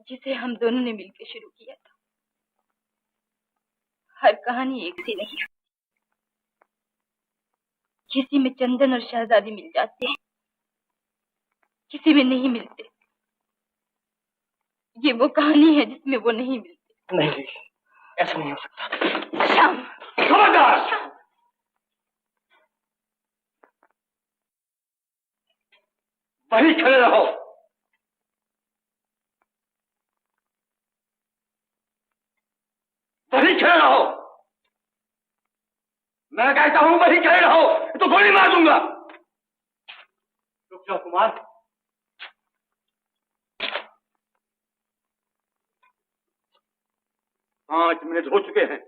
जिसे हम दोनों ने मिलकर शुरू किया था। हर कहानी एक सी नहीं, किसी में चंदन और शहजादी मिल जाते हैं, किसी में नहीं मिलते। ये वो कहानी है जिसमें वो नहीं मिलते। नहीं, ऐसा नहीं हो सकता। श्याम, खबरदार! वहीं खड़े रहो। वहीं खड़े रहो। मैं कहता हूं वहीं खड़े रहो, तो गोली मार दूंगा। रुक जाओ कुमार। 5 मिनट हो चुके हैं,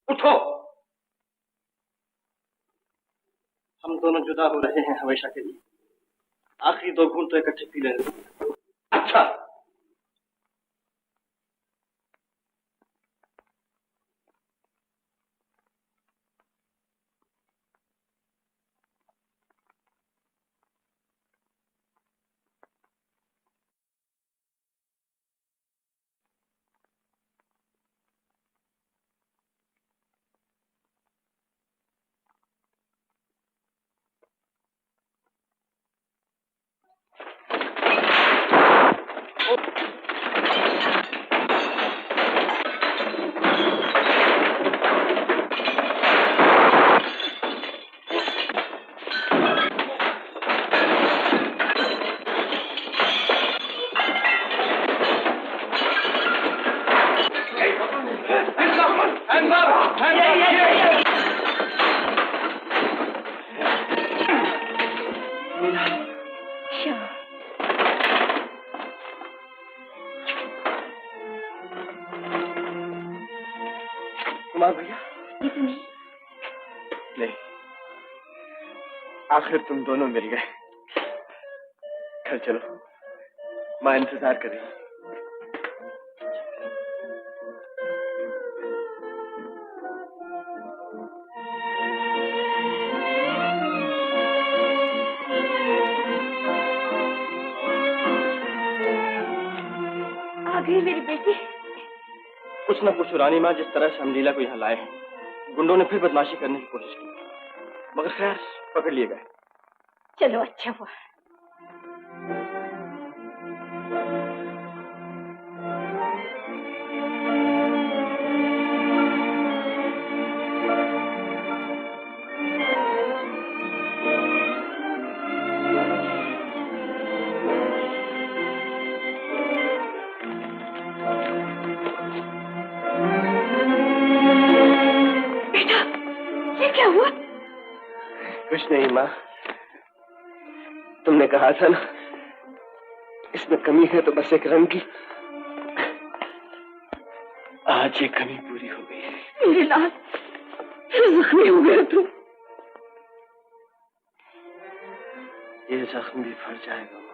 उठो। हम दोनों जुदा हो रहे हैं हमेशा के लिए। आखिरी 2 घूंट तो इकट्ठे पी लेंगे। अच्छा, कुमार भैया? ये तो नहीं। नहीं, आखिर तुम दोनों मिल गए। घर चलो, माँ इंतजार कर रही है। आ गई मेरी बेटी। कुछ न कुछ रानी माँ, जिस तरह से हम लीला को यहाँ लाए हैं, गुंडों ने फिर बदमाशी करने की कोशिश की, मगर खैर पकड़ लिए गए। चलो अच्छा हुआ। क्या हुआ? कुछ नहीं माँ, तुमने कहा था ना इसमें कमी है तो बस एक रंग की। आज ये कमी पूरी हो गई है। मेरे लाल, जख्मी हो गया तुम। ये जख्म भी भर जाएगा।